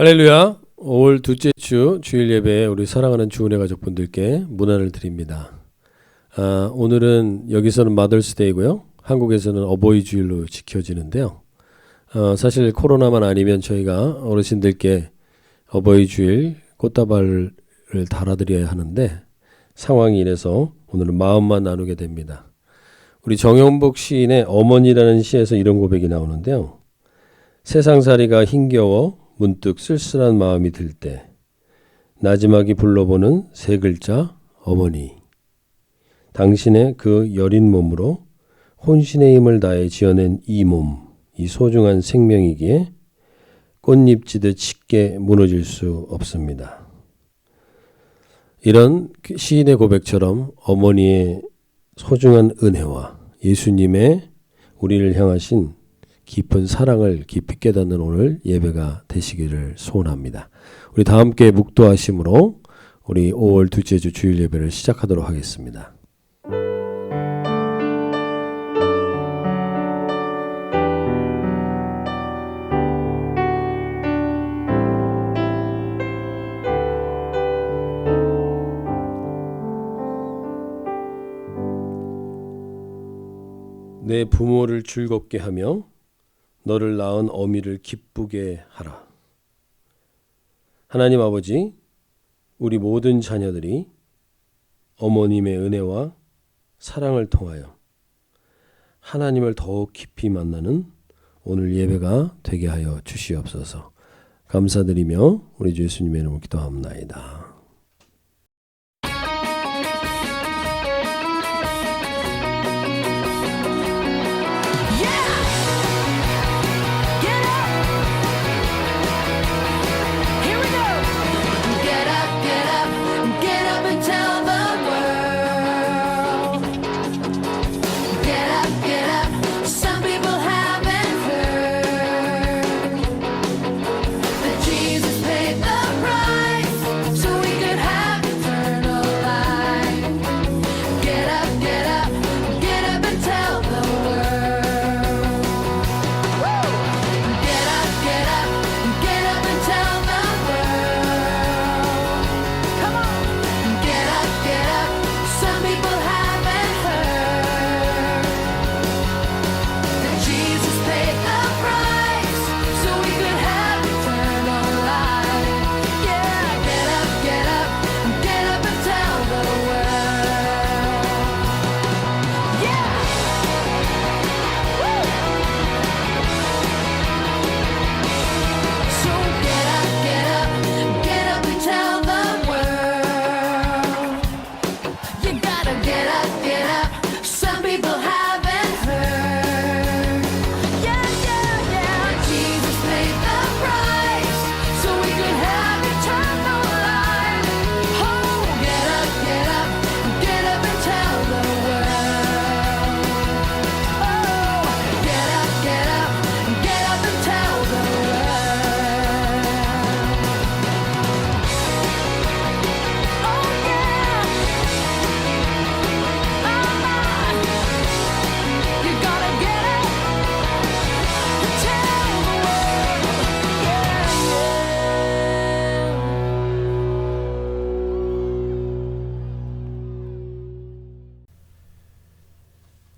할렐루야. 5월 둘째 주 주일 예배에 우리 사랑하는 주은혜 가족분들께 문안을 드립니다. 오늘은 여기서는 마더스데이고요. 한국에서는 어버이 주일로 지켜지는데요. 사실 코로나만 아니면 저희가 어르신들께 어버이 주일 꽃다발을 달아드려야 하는데 상황이 이래서 오늘은 마음만 나누게 됩니다. 우리 정영복 시인의 어머니라는 시에서 이런 고백이 나오는데요. 세상살이가 힘겨워 문득 쓸쓸한 마음이 들 때 나지막이 불러보는 세 글자 어머니. 당신의 그 여린 몸으로 혼신의 힘을 다해 지어낸 이 몸, 이 소중한 생명이기에 꽃잎 지듯 쉽게 무너질 수 없습니다. 이런 시인의 고백처럼 어머니의 소중한 은혜와 예수님의 우리를 향하신 깊은 사랑을 깊이 깨닫는 오늘 예배가 되시기를 소원합니다. 우리 다 함께 묵도하심으로 우리 5월 둘째 주 주일 예배를 시작하도록 하겠습니다. 내 부모를 즐겁게 하며 너를 낳은 어미를 기쁘게 하라. 하나님 아버지, 우리 모든 자녀들이 어머님의 은혜와 사랑을 통하여 하나님을 더욱 깊이 만나는 오늘 예배가 되게 하여 주시옵소서. 감사드리며 우리 주 예수님의 이름으로 기도합나이다.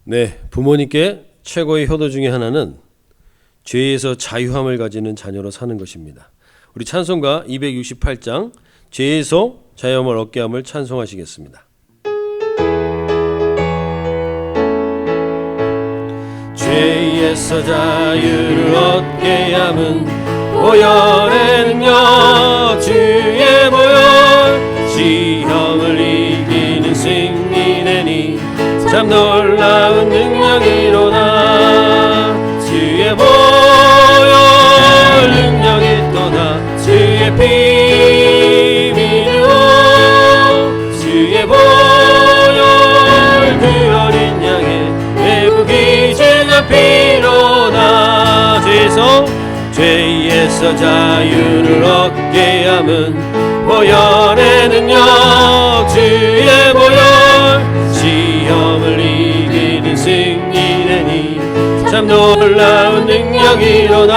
네, 부모님께 최고의 효도 중에 하나는 죄에서 자유함을 가지는 자녀로 사는 것입니다. 우리 찬송가 268장 죄에서 자유함을 얻게 함을 찬송하시겠습니다. 죄에서 자유를 얻게 함은 보혈의 능력 주의 보혈 시험을 이기는 승리되니 참 놀라운 능력이로다. 주의 보혈 능력이 또다. 주의 피 믿으오 주의 보혈 그 어린 양의 매우 귀중한 피로다. 죄에서 자유를 얻게 함은 보혈의 능력 주의 보혈 시험을 이기는 승리되니 참 놀라운 능력이로다.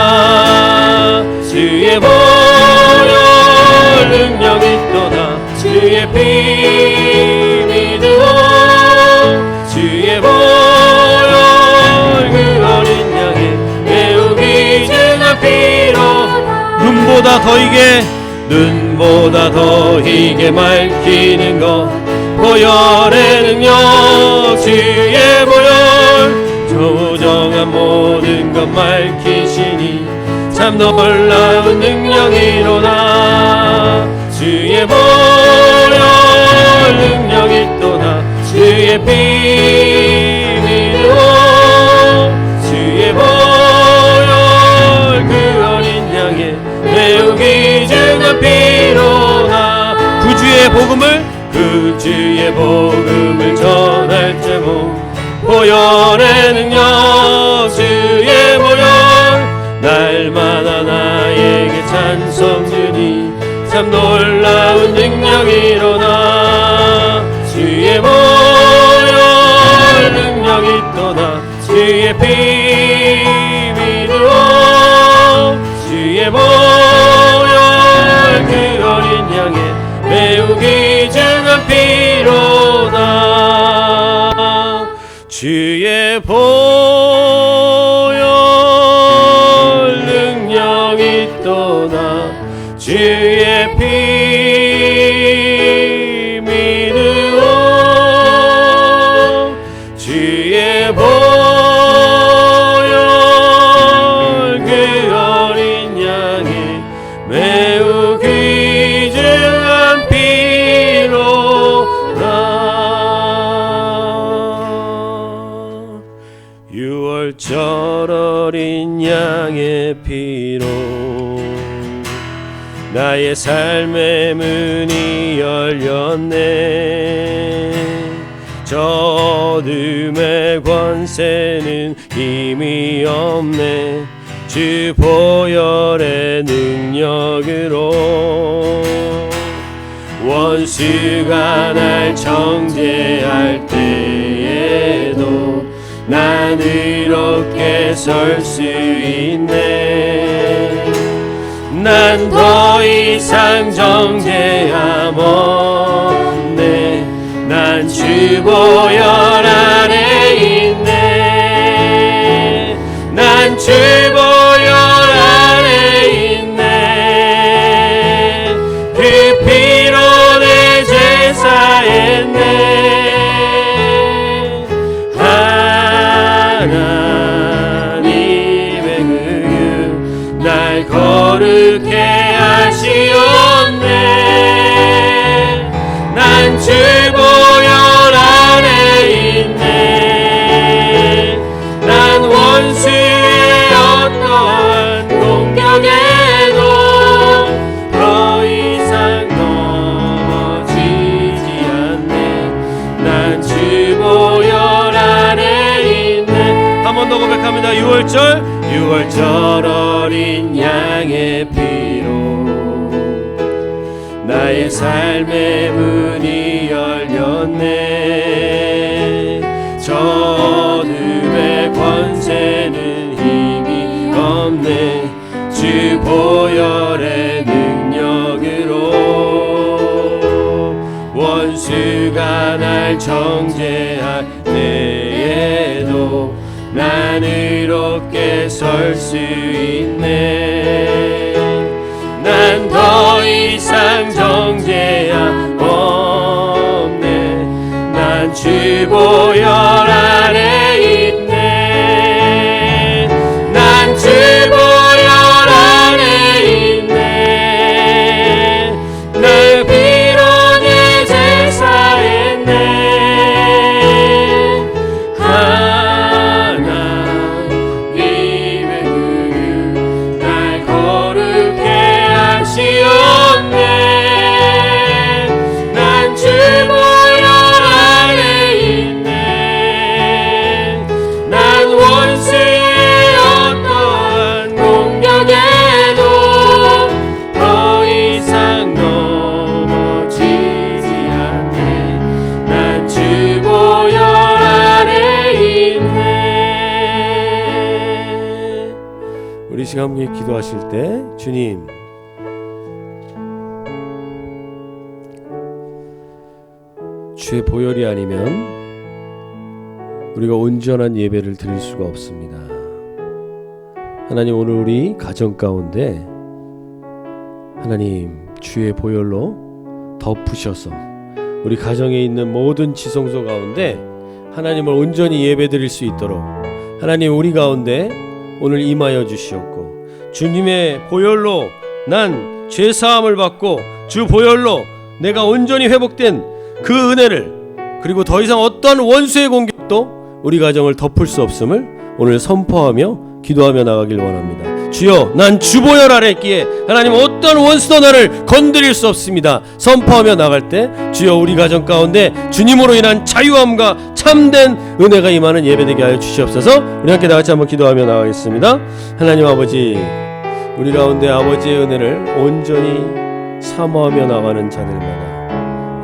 주의 보혈 능력이 또다. 주의 피 믿으오 주의 보혈 그 어린 양의 매우 귀중한 피로 눈보다 더 이게 밝히는 것 보혈의 능력 주의 보혈 조정한 모든 것 밝히시니 참 놀라운 능력이로다. 주의 보혈 능력이 또다. 주의 피 믿으오 주의 보혈 그 어린 양의 매우 귀중한 피로다. 구주의 복음을 전할 제목 보혈의 능력 주의 보혈 날마다 나에게 찬송 주니 참 놀라운 능력이로다. 주의 보혈 능력이 또다. 주의 피 믿으오 주의 보혈 그 어린 양의 매우 귀중한 피로다. 주의 보혈 능력이 또다. 주의 피 믿으오 주의 보혈 6월절 어린 양의 피로 나의 삶의 문이 열렸네. 저 어둠의 권세는 힘이 없네. 주 보혈의 능력으로 원수가 날 정죄할 때에도 난 의롭게 설 수 있네. 난 더 이상 정죄함 없네. 난 주 보혈 안에 있네. 난 주 보혈 안에 있네. 그 피로 내 죄 사했네. 하나님의 긍휼 날 거룩해 하시옵네. 난 주 보혈 안에 있네. 난 원수의 어떠한 공격에도 더 이상 넘어지지 않네. 난 주 보혈 안에 있네. 한 번 더 고백합니다. 6월절 어린 양의 피로 나의 삶의 문이 열렸네. 저 어둠의 권세는 힘이 없네. 주 보혈의 능력으로 원수가 날 정죄할 때에도 난 의롭게 설 수 있네. 난 더 이상 정죄함 없네. 난 주 보혈 안에 있네. 난 주 보혈 안에 있네. 날 피로 내 죄 사했네. 하나님의 긍휼 날 거룩해 하시옵네. 난 주 보혈 안에 있네. 난 원수의 어떠한 공격에도 더 이상 넘어지지 않네. 난 주 보혈 안에 있네. 우리 시간 함께 기도하실 때 주님, 주의 보혈이 아니면 우리가 온전한 예배를 드릴 수가 없습니다. 하나님, 오늘 우리 가정 가운데 하나님 주의 보혈로 덮으셔서 우리 가정에 있는 모든 지성소 가운데 하나님을 온전히 예배 드릴 수 있도록 하나님 우리 가운데 오늘 임하여 주시옵고, 주님의 보혈로 난 죄사함을 받고 주 보혈로 내가 온전히 회복된 그 은혜를, 그리고 더 이상 어떤 원수의 공격도 우리 가정을 덮을 수 없음을 오늘 선포하며 기도하며 나가길 원합니다. 주여, 난 주 보혈 아래 있기에 하나님 어떤 원수도 나를 건드릴 수 없습니다. 선포하며 나갈 때 주여, 우리 가정 가운데 주님으로 인한 자유함과 참된 은혜가 임하는 예배되게 하여 주시옵소서. 우리 함께 다같이 한번 기도하며 나가겠습니다. 하나님 아버지, 우리 가운데 아버지의 은혜를 온전히 사모하며 나가는 자들마다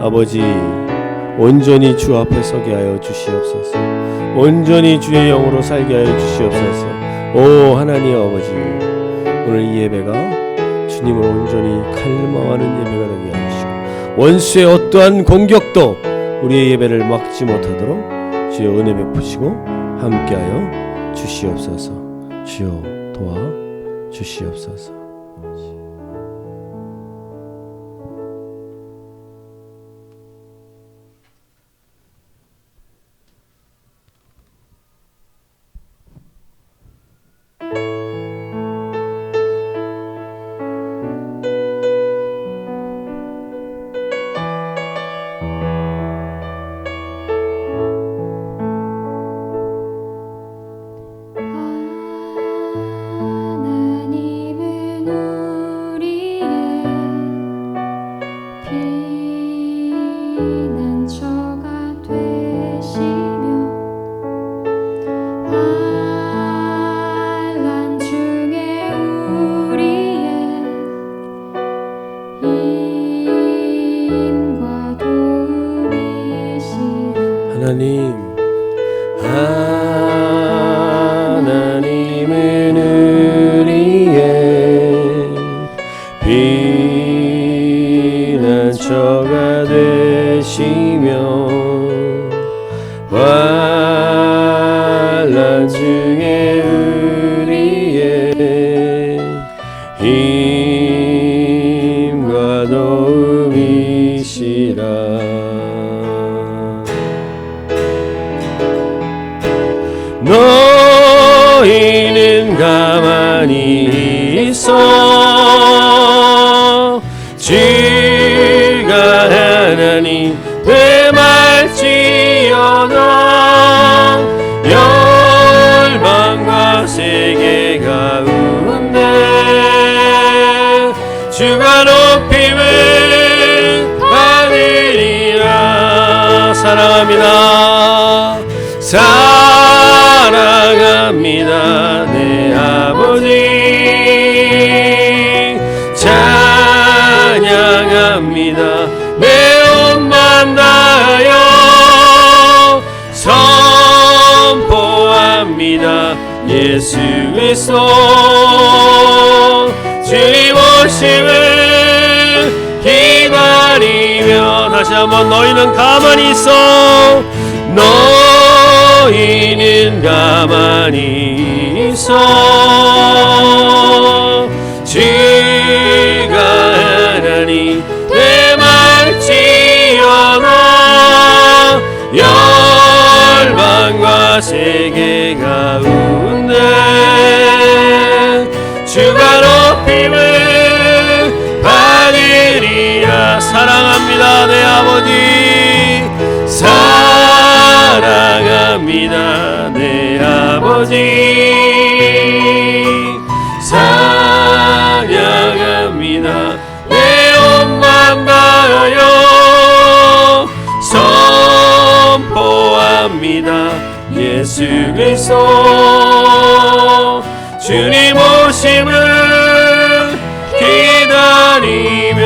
아버지 온전히 주 앞에 서게 하여 주시옵소서. 온전히 주의 영으로 살게 하여 주시옵소서. 오 하나님 아버지, 오늘 이 예배가 주님을 온전히 갈망하는 예배가 되게 하시고 원수의 어떠한 공격도 우리의 예배를 막지 못하도록 주여 은혜 베푸시고 함께하여 주시옵소서. 주여 도와 주시옵소서. 우리의 힘과 도움이시라. 너희는 가만히 있어 주가 하나님 되말지어다. 열방과 세계 가운데 주가 높임을 받으리라. 사랑합니다. 사랑합니다. 내 아버지 찬양합니다. 내 온맘 다하여 선포합니다. 예수 그리스도 주님 오심을 기다리며. 다시 한번 너희는 가만히 있어. 너희는 가만히 있어 주가 하나님 되말지어다. 열방과 세계 가운데 주가 높임을 받으리라. 사랑합니다. 내 아버지 사랑합니다. 내 아버지 찬양합니다. 내 온맘 다하여 선포합니다. 예수 그리스도 주님 오심을 기다리며.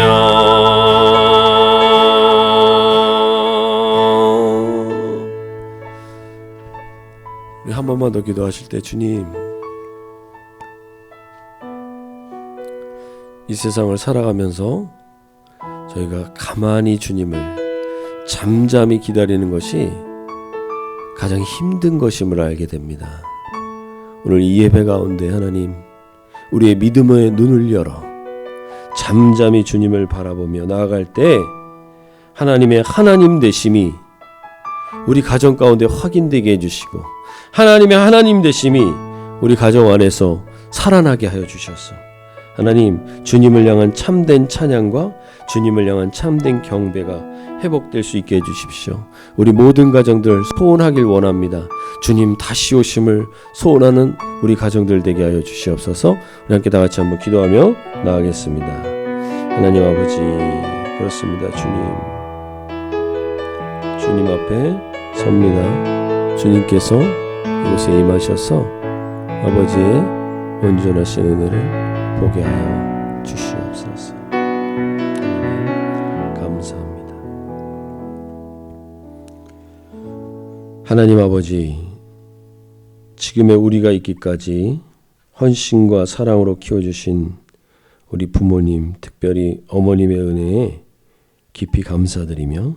한 번만 더 기도하실 때, 주님, 이 세상을 살아가면서 저희가 가만히 주님을 잠잠히 기다리는 것이 가장 힘든 것임을 알게 됩니다. 오늘 이 예배 가운데 하나님, 우리의 믿음의 눈을 열어 잠잠히 주님을 바라보며 나아갈 때 하나님의 하나님 되심이 우리 가정 가운데 확인되게 해주시고, 하나님의 하나님 되심이 우리 가정 안에서 살아나게 하여 주셔서 하나님, 주님을 향한 참된 찬양과 주님을 향한 참된 경배가 회복될 수 있게 해주십시오. 우리 모든 가정들 소원하길 원합니다. 주님 다시 오심을 소원하는 우리 가정들 되게 하여 주시옵소서. 우리 함께 다 같이 한번 기도하며 나아가겠습니다. 하나님 아버지, 그렇습니다. 주님 앞에 섭니다. 주님께서 이곳에 임하셔서 아버지의 온전하신 은혜를 보게 하여 주시옵소서. 감사합니다. 하나님 아버지, 지금의 우리가 있기까지 헌신과 사랑으로 키워주신 우리 부모님, 특별히 어머님의 은혜에 깊이 감사드리며,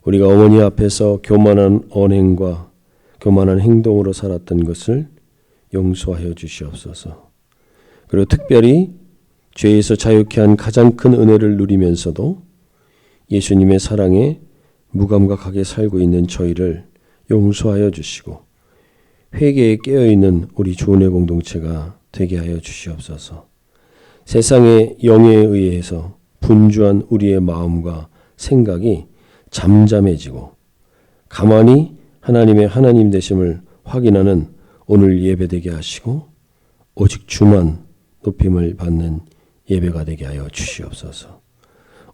우리가 어머니 앞에서 교만한 언행과 교만한 행동으로 살았던 것을 용서하여 주시옵소서. 그리고 특별히 죄에서 자유케 한 가장 큰 은혜를 누리면서도 예수님의 사랑에 무감각하게 살고 있는 저희를 용서하여 주시고 회개에 깨어있는 우리 주은혜 공동체가 되게 하여 주시옵소서. 세상의 영에 의해서 분주한 우리의 마음과 생각이 잠잠해지고 가만히 하나님의 하나님 되심을 확인하는 오늘 예배되게 하시고 오직 주만 높임을 받는 예배가 되게 하여 주시옵소서.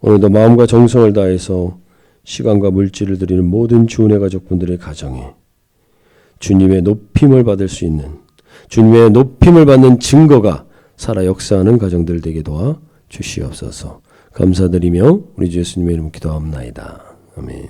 오늘도 마음과 정성을 다해서 시간과 물질을 드리는 모든 주은혜 가족분들의 가정에 주님의 높임을 받을 수 있는, 주님의 높임을 받는 증거가 살아 역사하는 가정들 되게 도와 주시옵소서. 감사드리며 우리 주 예수님의 이름으로 기도합나이다. 아멘.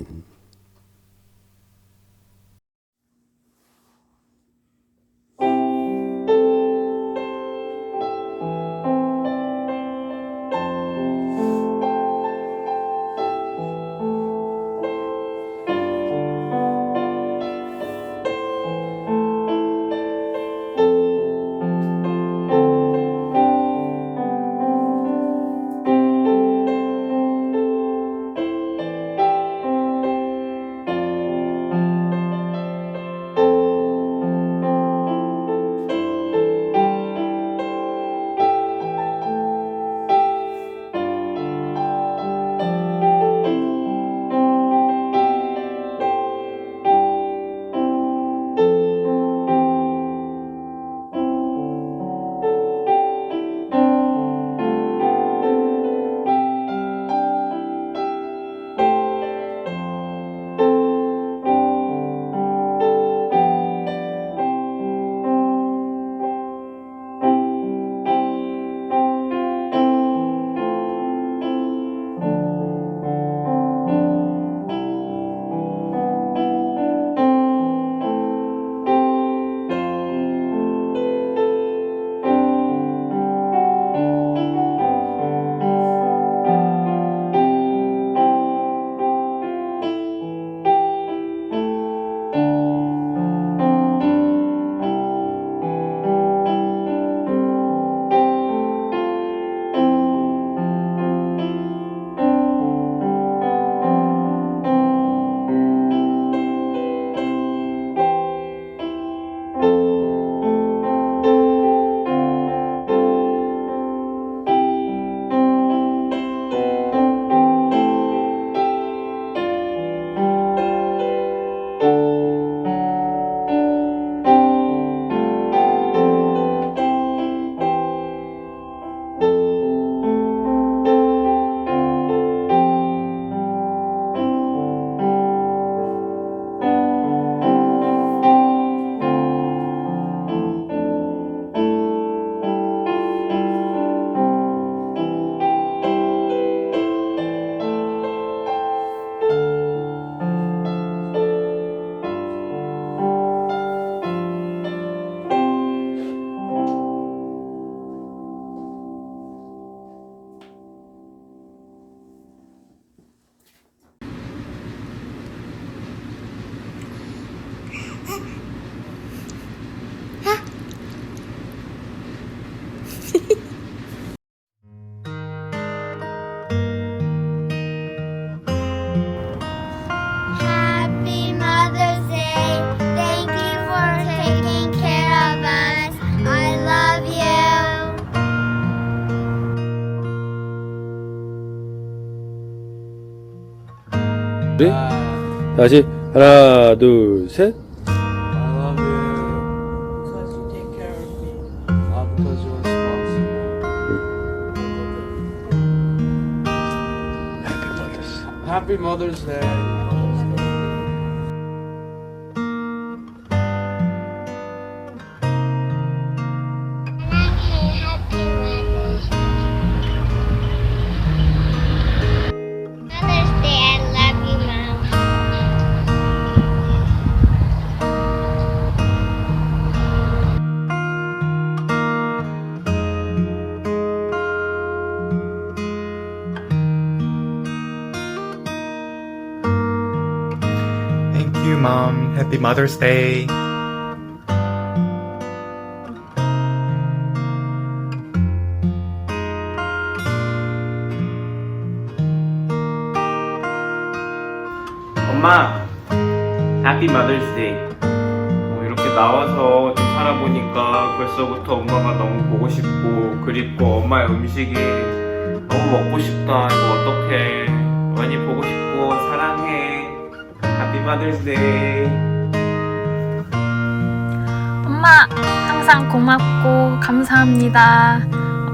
네? 다시 하나, 둘, 셋. I love you. Because you take care of me. Because you're responsible. Happy Mother's Day. Mother's Day, I love you, Mom. Thank you, Mom. Happy Mother's Day. 엄마, Happy Mother's Day. 이렇게 나와서 좀 살아보니까 벌써부터 엄마가 너무 보고 싶고 그립고 엄마의 음식이 너무 먹고 싶다. 이거 어떡해. 많이 보고 싶고 사랑해. Happy Mother's Day. 엄마, 항상 고맙고 감사합니다.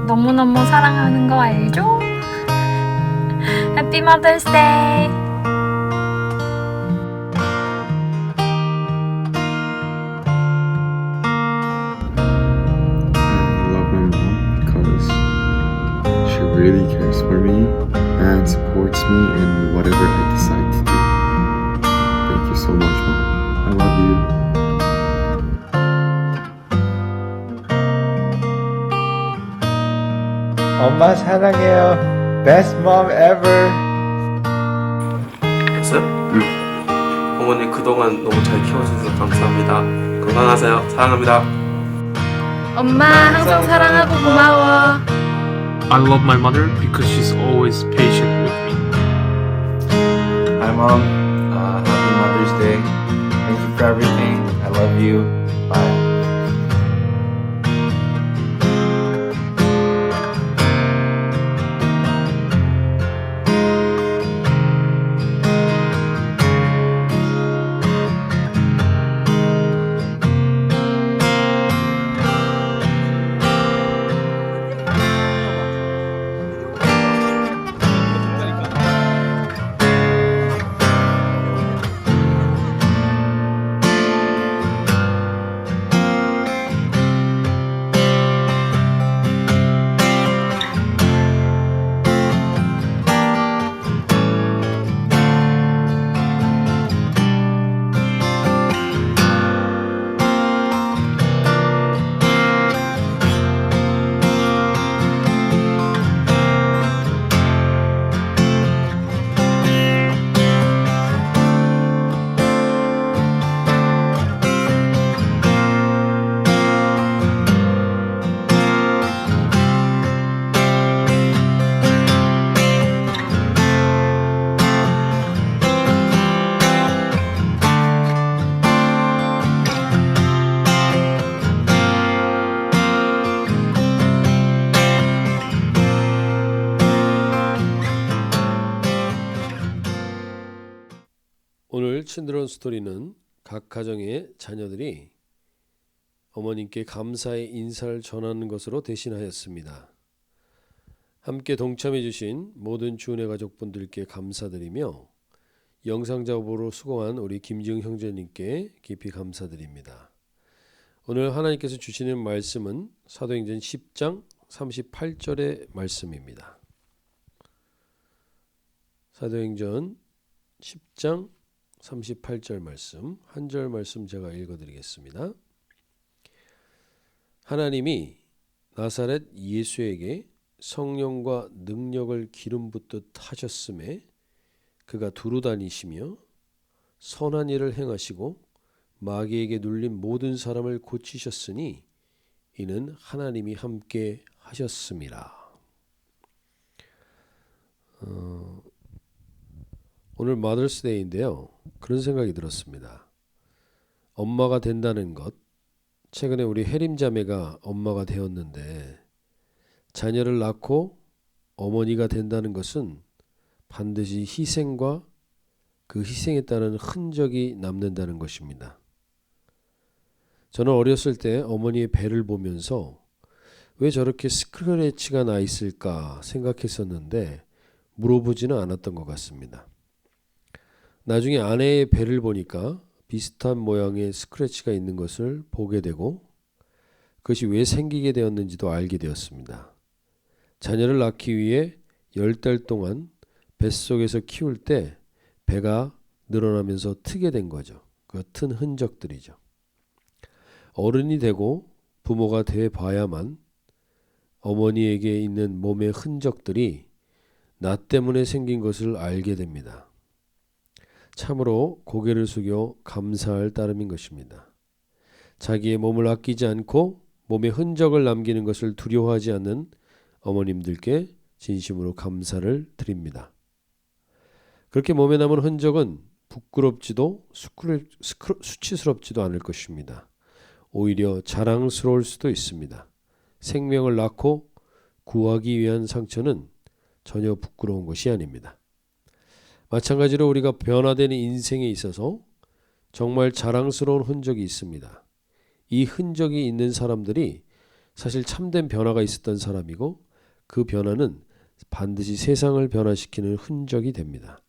너무너무 사랑하는 거 알죠? Happy Mother's Day. I love my mom because she really cares for me and supports me in whatever I decide to do. Thank you so much, Mom. I love you. 엄마 사랑해요. Best mom ever. 됐어요? 어머니 그동안 너무 잘 키워주셔서 감사합니다. 건강하세요. 사랑합니다. 엄마, 항상 사랑하고 고마워. I love my mother because she's always patient with me. Hi, Mom. Happy Mother's Day. Thank you for everything. I love you. Bye. 오늘 친드런 스토리는 각 가정의 자녀들이 어머님께 감사의 인사를 전하는 것으로 대신하였습니다. 함께 동참해 주신 모든 주은혜 가족분들께 감사드리며 영상 작업으로 수고한 우리 김지웅 형제님께 깊이 감사드립니다. 오늘 하나님께서 주시는 말씀은 사도행전 10장 38절의 말씀입니다. 사도행전 10장 38절 말씀, 한 절 말씀 제가 읽어드리겠습니다. 하나님이 나사렛 예수에게 성령과 능력을 기름 붓듯 하셨음에 그가 두루 다니시며 선한 일을 행하시고 마귀에게 눌린 모든 사람을 고치셨으니 이는 하나님이 함께 하셨습니다. 오늘 마더스데이인데요. 그런 생각이 들었습니다. 엄마가 된다는 것, 최근에 우리 혜림 자매가 엄마가 되었는데 자녀를 낳고 어머니가 된다는 것은 반드시 희생과 그 희생에 따른 흔적이 남는다는 것입니다. 저는 어렸을 때 어머니의 배를 보면서 왜 저렇게 스크래치가 나 있을까 생각했었는데 물어보지는 않았던 것 같습니다. 나중에 아내의 배를 보니까 비슷한 모양의 스크래치가 있는 것을 보게 되고 그것이 왜 생기게 되었는지도 알게 되었습니다. 자녀를 낳기 위해 10달 동안 뱃속에서 키울 때 배가 늘어나면서 트게 된 거죠. 그 튼 흔적들이죠. 어른이 되고 부모가 돼 봐야만 어머니에게 있는 몸의 흔적들이 나 때문에 생긴 것을 알게 됩니다. 참으로 고개를 숙여 감사할 따름인 것입니다. 자기의 몸을 아끼지 않고 몸의 흔적을 남기는 것을 두려워하지 않는 어머님들께 진심으로 감사를 드립니다. 그렇게 몸에 남은 흔적은 부끄럽지도 수치스럽지도 않을 것입니다. 오히려 자랑스러울 수도 있습니다. 생명을 낳고 구하기 위한 상처는 전혀 부끄러운 것이 아닙니다. 마찬가지로 우리가 변화되는 인생에 있어서 정말 자랑스러운 흔적이 있습니다. 이 흔적이 있는 사람들이 사실 참된 변화가 있었던 사람이고 그 변화는 반드시 세상을 변화시키는 흔적이 됩니다.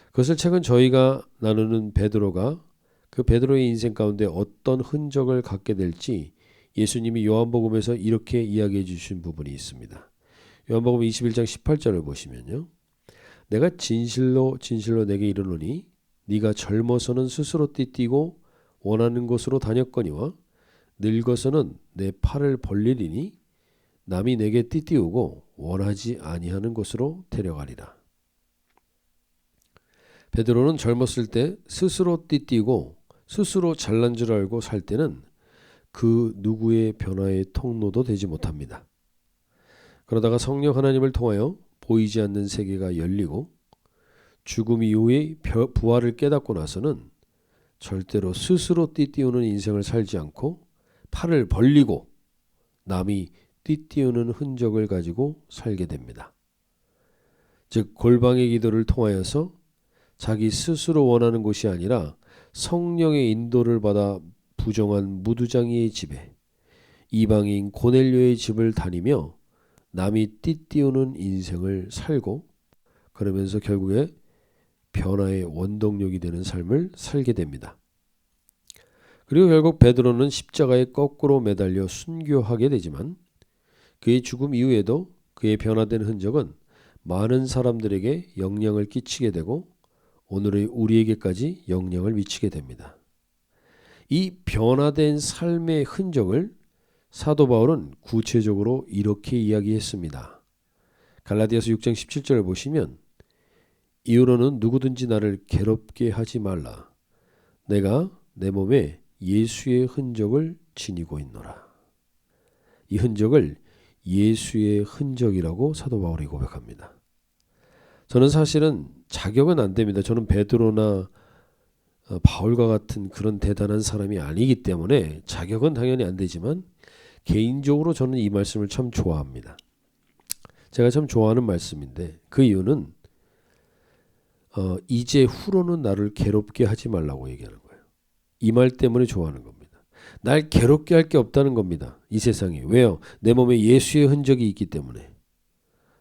그것을 최근 저희가 나누는 베드로가 그 베드로의 인생 가운데 어떤 흔적을 갖게 될지 예수님이 요한복음에서 이렇게 이야기해 주신 부분이 있습니다. 요한복음 21장 18절을 보시면요. 내가 진실로 진실로 내게 이르노니 네가 젊어서는 스스로 띠띠고 원하는 곳으로 다녔거니와 늙어서는 내 팔을 벌리리니 남이 내게 띠띠우고 원하지 아니하는 곳으로 데려가리라. 베드로는 젊었을 때 스스로 띠띠고 스스로 잘난 줄 알고 살 때는 그 누구의 변화의 통로도 되지 못합니다. 그러다가 성령 하나님을 통하여 보이지 않는 세계가 열리고 죽음 이후의 부활을 깨닫고 나서는 절대로 스스로 띠띠우는 인생을 살지 않고 팔을 벌리고 남이 띠띠우는 흔적을 가지고 살게 됩니다. 즉 골방의 기도를 통하여서 자기 스스로 원하는 곳이 아니라 성령의 인도를 받아 부정한 무두장이의 집에 이방인 고넬료의 집을 다니며 남이 띠띠우는 인생을 살고 그러면서 결국에 변화의 원동력이 되는 삶을 살게 됩니다. 그리고 결국 베드로는 십자가에 거꾸로 매달려 순교하게 되지만 그의 죽음 이후에도 그의 변화된 흔적은 많은 사람들에게 영향을 끼치게 되고 오늘의 우리에게까지 영향을 미치게 됩니다. 이 변화된 삶의 흔적을 사도 바울은 구체적으로 이렇게 이야기했습니다. 갈라디아서 6장 17절을 보시면 이후로는 누구든지 나를 괴롭게 하지 말라. 내가 내 몸에 예수의 흔적을 지니고 있노라. 이 흔적을 예수의 흔적이라고 사도 바울이 고백합니다. 저는 사실은 자격은 안 됩니다. 저는 베드로나 바울과 같은 그런 대단한 사람이 아니기 때문에 자격은 당연히 안 되지만 개인적으로 저는 이 말씀을 참 좋아합니다. 제가 참 좋아하는 말씀인데 그 이유는 이제 후로는 나를 괴롭게 하지 말라고 얘기하는 거예요. 이 말 때문에 좋아하는 겁니다. 날 괴롭게 할 게 없다는 겁니다. 이 세상에. 왜요? 내 몸에 예수의 흔적이 있기 때문에.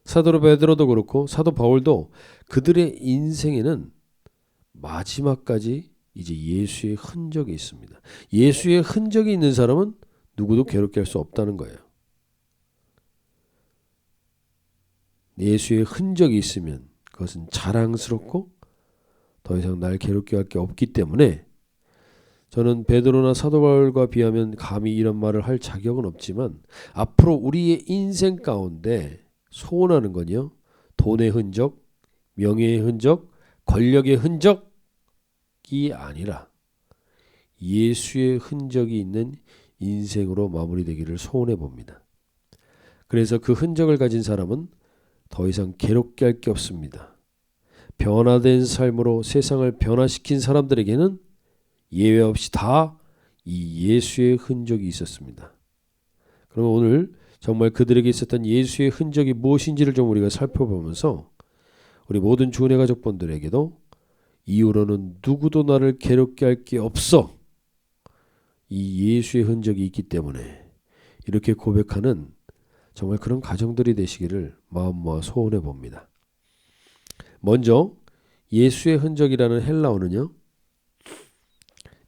사도 베드로도 그렇고 사도 바울도 그들의 인생에는 마지막까지 이제 예수의 흔적이 있습니다. 예수의 흔적이 있는 사람은 누구도 괴롭게 할 수 없다는 거예요. 예수의 흔적이 있으면 그것은 자랑스럽고 더 이상 날 괴롭게 할 게 없기 때문에 저는 베드로나 사도 바울과 비하면 감히 이런 말을 할 자격은 없지만 앞으로 우리의 인생 가운데 소원하는 건요. 돈의 흔적, 명예의 흔적, 권력의 흔적이 아니라 예수의 흔적이 있는 인생으로 마무리되기를 소원해 봅니다. 그래서 그 흔적을 가진 사람은 더 이상 괴롭게 할 게 없습니다. 변화된 삶으로 세상을 변화시킨 사람들에게는 예외 없이 다 이 예수의 흔적이 있었습니다. 그럼 오늘 정말 그들에게 있었던 예수의 흔적이 무엇인지를 좀 우리가 살펴보면서 우리 모든 주은혜 가족분들에게도 이후로는 누구도 나를 괴롭게 할 게 없어. 이 예수의 흔적이 있기 때문에 이렇게 고백하는 정말 그런 가정들이 되시기를 마음 모아 소원해 봅니다. 먼저 예수의 흔적이라는 헬라어는요,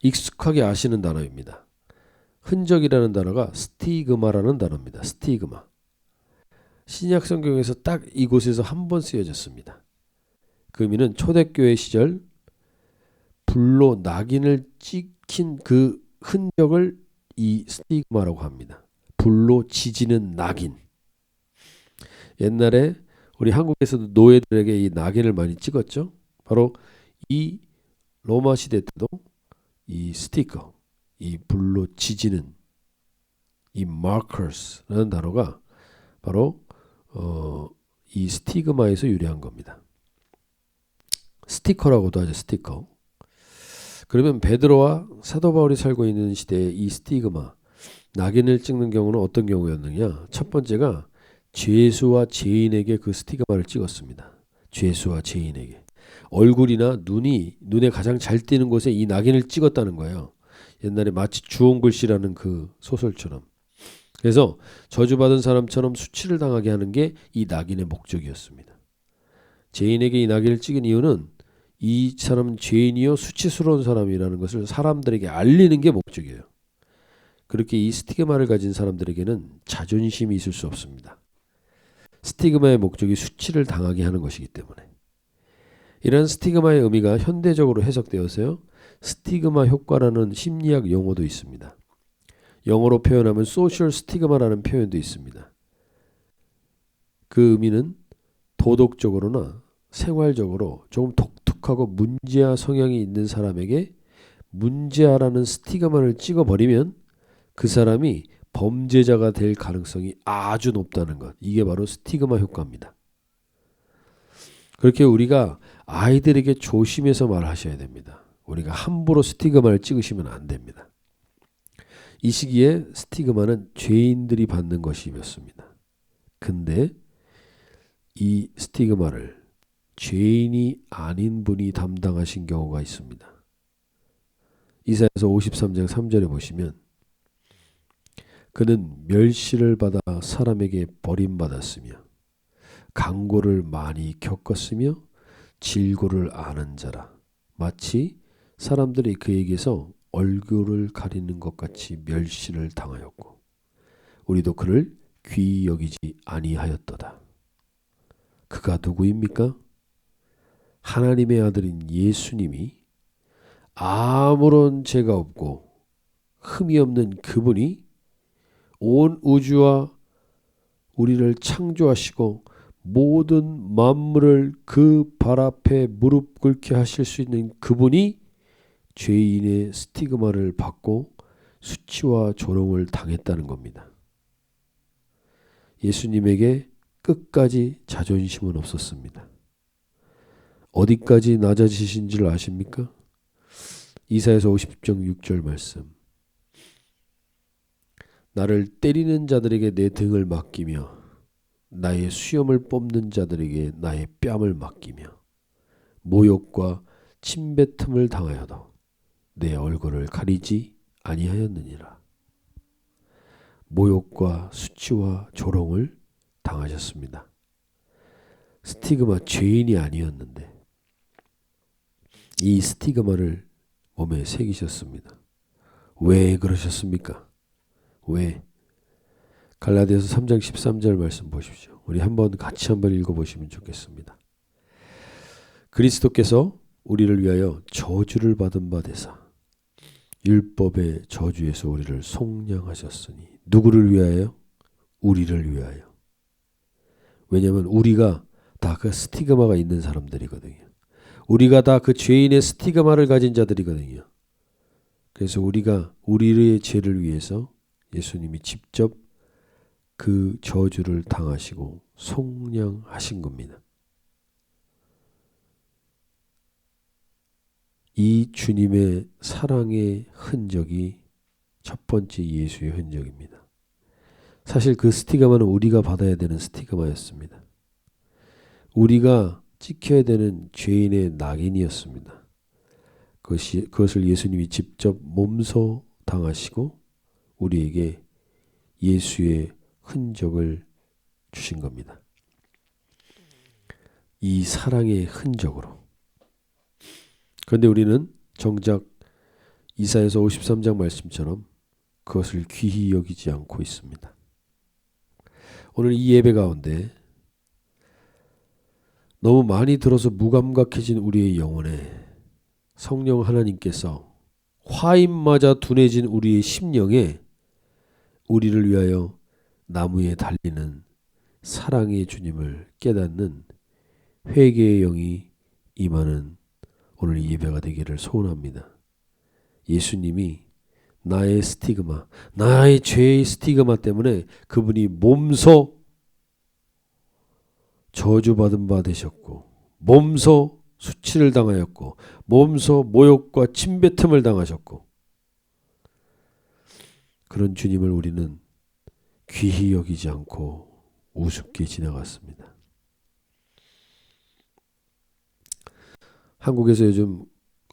익숙하게 아시는 단어입니다. 흔적이라는 단어가 스티그마라는 단어입니다. 스티그마. 신약 성경에서 딱 이곳에서 한 번 쓰여졌습니다. 그 의미는 초대교회 시절 불로 낙인을 찍힌 그 흔적을 이 스티그마라고 합니다. 불로 지지는 낙인. 옛날에 우리 한국에서도 노예들에게 이 낙인을 많이 찍었죠. 바로 이 로마 시대 때도 이 스티커, 이 불로 지지는 이 markers라는 단어가 바로 이 스티그마에서 유래한 겁니다. 스티커라고도 하죠. 스티커. 그러면 베드로와 사도 바울이 살고 있는 시대에 이 스티그마, 낙인을 찍는 경우는 어떤 경우였느냐? 첫 번째가 죄수와 죄인에게 그 스티그마를 찍었습니다. 죄수와 죄인에게. 얼굴이나 눈에 가장 잘 띄는 곳에 이 낙인을 찍었다는 거예요. 옛날에 마치 주홍글씨라는 그 소설처럼. 그래서 저주받은 사람처럼 수치를 당하게 하는 게 이 낙인의 목적이었습니다. 죄인에게 이 낙인을 찍은 이유는 이 사람은 죄인이요 수치스러운 사람이라는 것을 사람들에게 알리는 게 목적이에요. 그렇게 이 스티그마를 가진 사람들에게는 자존심이 있을 수 없습니다. 스티그마의 목적이 수치를 당하게 하는 것이기 때문에. 이런 스티그마의 의미가 현대적으로 해석되어서요, 스티그마 효과라는 심리학 용어도 있습니다. 영어로 표현하면 소셜 스티그마라는 표현도 있습니다. 그 의미는 도덕적으로나 생활적으로 조금 독특하고 문제아 성향이 있는 사람에게 문제아라는 스티그마를 찍어버리면 그 사람이 범죄자가 될 가능성이 아주 높다는 것. 이게 바로 스티그마 효과입니다. 그렇게 우리가 아이들에게 조심해서 말하셔야 됩니다. 우리가 함부로 스티그마를 찍으시면 안 됩니다. 이 시기에 스티그마는 죄인들이 받는 것이었습니다. 근데 이 스티그마를 죄인이 아닌 분이 담당하신 경우가 있습니다. 이사야서 53장 3절에 보시면 그는 멸시를 받아 사람에게 버림받았으며 강고를 많이 겪었으며 질고를 아는 자라. 마치 사람들이 그에게서 얼굴을 가리는 것 같이 멸시를 당하였고 우리도 그를 귀히 여기지 아니하였도다. 그가 누구입니까? 하나님의 아들인 예수님이 아무런 죄가 없고 흠이 없는 그분이 온 우주와 우리를 창조하시고 모든 만물을 그 발 앞에 무릎 꿇게 하실 수 있는 그분이 죄인의 스티그마를 받고 수치와 조롱을 당했다는 겁니다. 예수님에게 끝까지 자존심은 없었습니다. 어디까지 낮아지신 줄 아십니까? 이사야서 50장 6절 말씀. 나를 때리는 자들에게 내 등을 맡기며 나의 수염을 뽑는 자들에게 나의 뺨을 맡기며 모욕과 침뱉음을 당하여도 내 얼굴을 가리지 아니하였느니라. 모욕과 수치와 조롱을 당하셨습니다. 스티그마 죄인이 아니었는데 이 스티그마를 몸에 새기셨습니다. 왜 그러셨습니까? 왜? 갈라디아서 3장 13절 말씀 보십시오. 우리 같이 한번 읽어보시면 좋겠습니다. 그리스도께서 우리를 위하여 저주를 받은 바 되사 율법의 저주에서 우리를 속량하셨으니 누구를 위하여? 우리를 위하여. 왜냐하면 우리가 다 그 스티그마가 있는 사람들이거든요. 우리가 다 그 죄인의 스티그마를 가진 자들이거든요. 그래서 우리가 우리의 죄를 위해서 예수님이 직접 그 저주를 당하시고 속량하신 겁니다. 이 주님의 사랑의 흔적이 첫 번째 예수의 흔적입니다. 사실 그 스티그마는 우리가 받아야 되는 스티그마였습니다. 우리가 찍혀야 되는 죄인의 낙인이었습니다. 그것을 예수님이 직접 몸소 당하시고 우리에게 예수의 흔적을 주신 겁니다. 이 사랑의 흔적으로. 그런데 우리는 정작 이사야서 53장 말씀처럼 그것을 귀히 여기지 않고 있습니다. 오늘 이 예배 가운데 너무 많이 들어서 무감각해진 우리의 영혼에 성령 하나님께서 화인 맞아 둔해진 우리의 심령에 우리를 위하여 나무에 달리는 사랑의 주님을 깨닫는 회개의 영이 임하는 오늘 이 예배가 되기를 소원합니다. 예수님이 나의 스티그마, 나의 죄의 스티그마 때문에 그분이 몸소 저주받은 바 되셨고 몸소 수치를 당하였고 몸소 모욕과 침뱉음을 당하셨고 그런 주님을 우리는 귀히 여기지 않고 우습게 지나갔습니다. 한국에서 요즘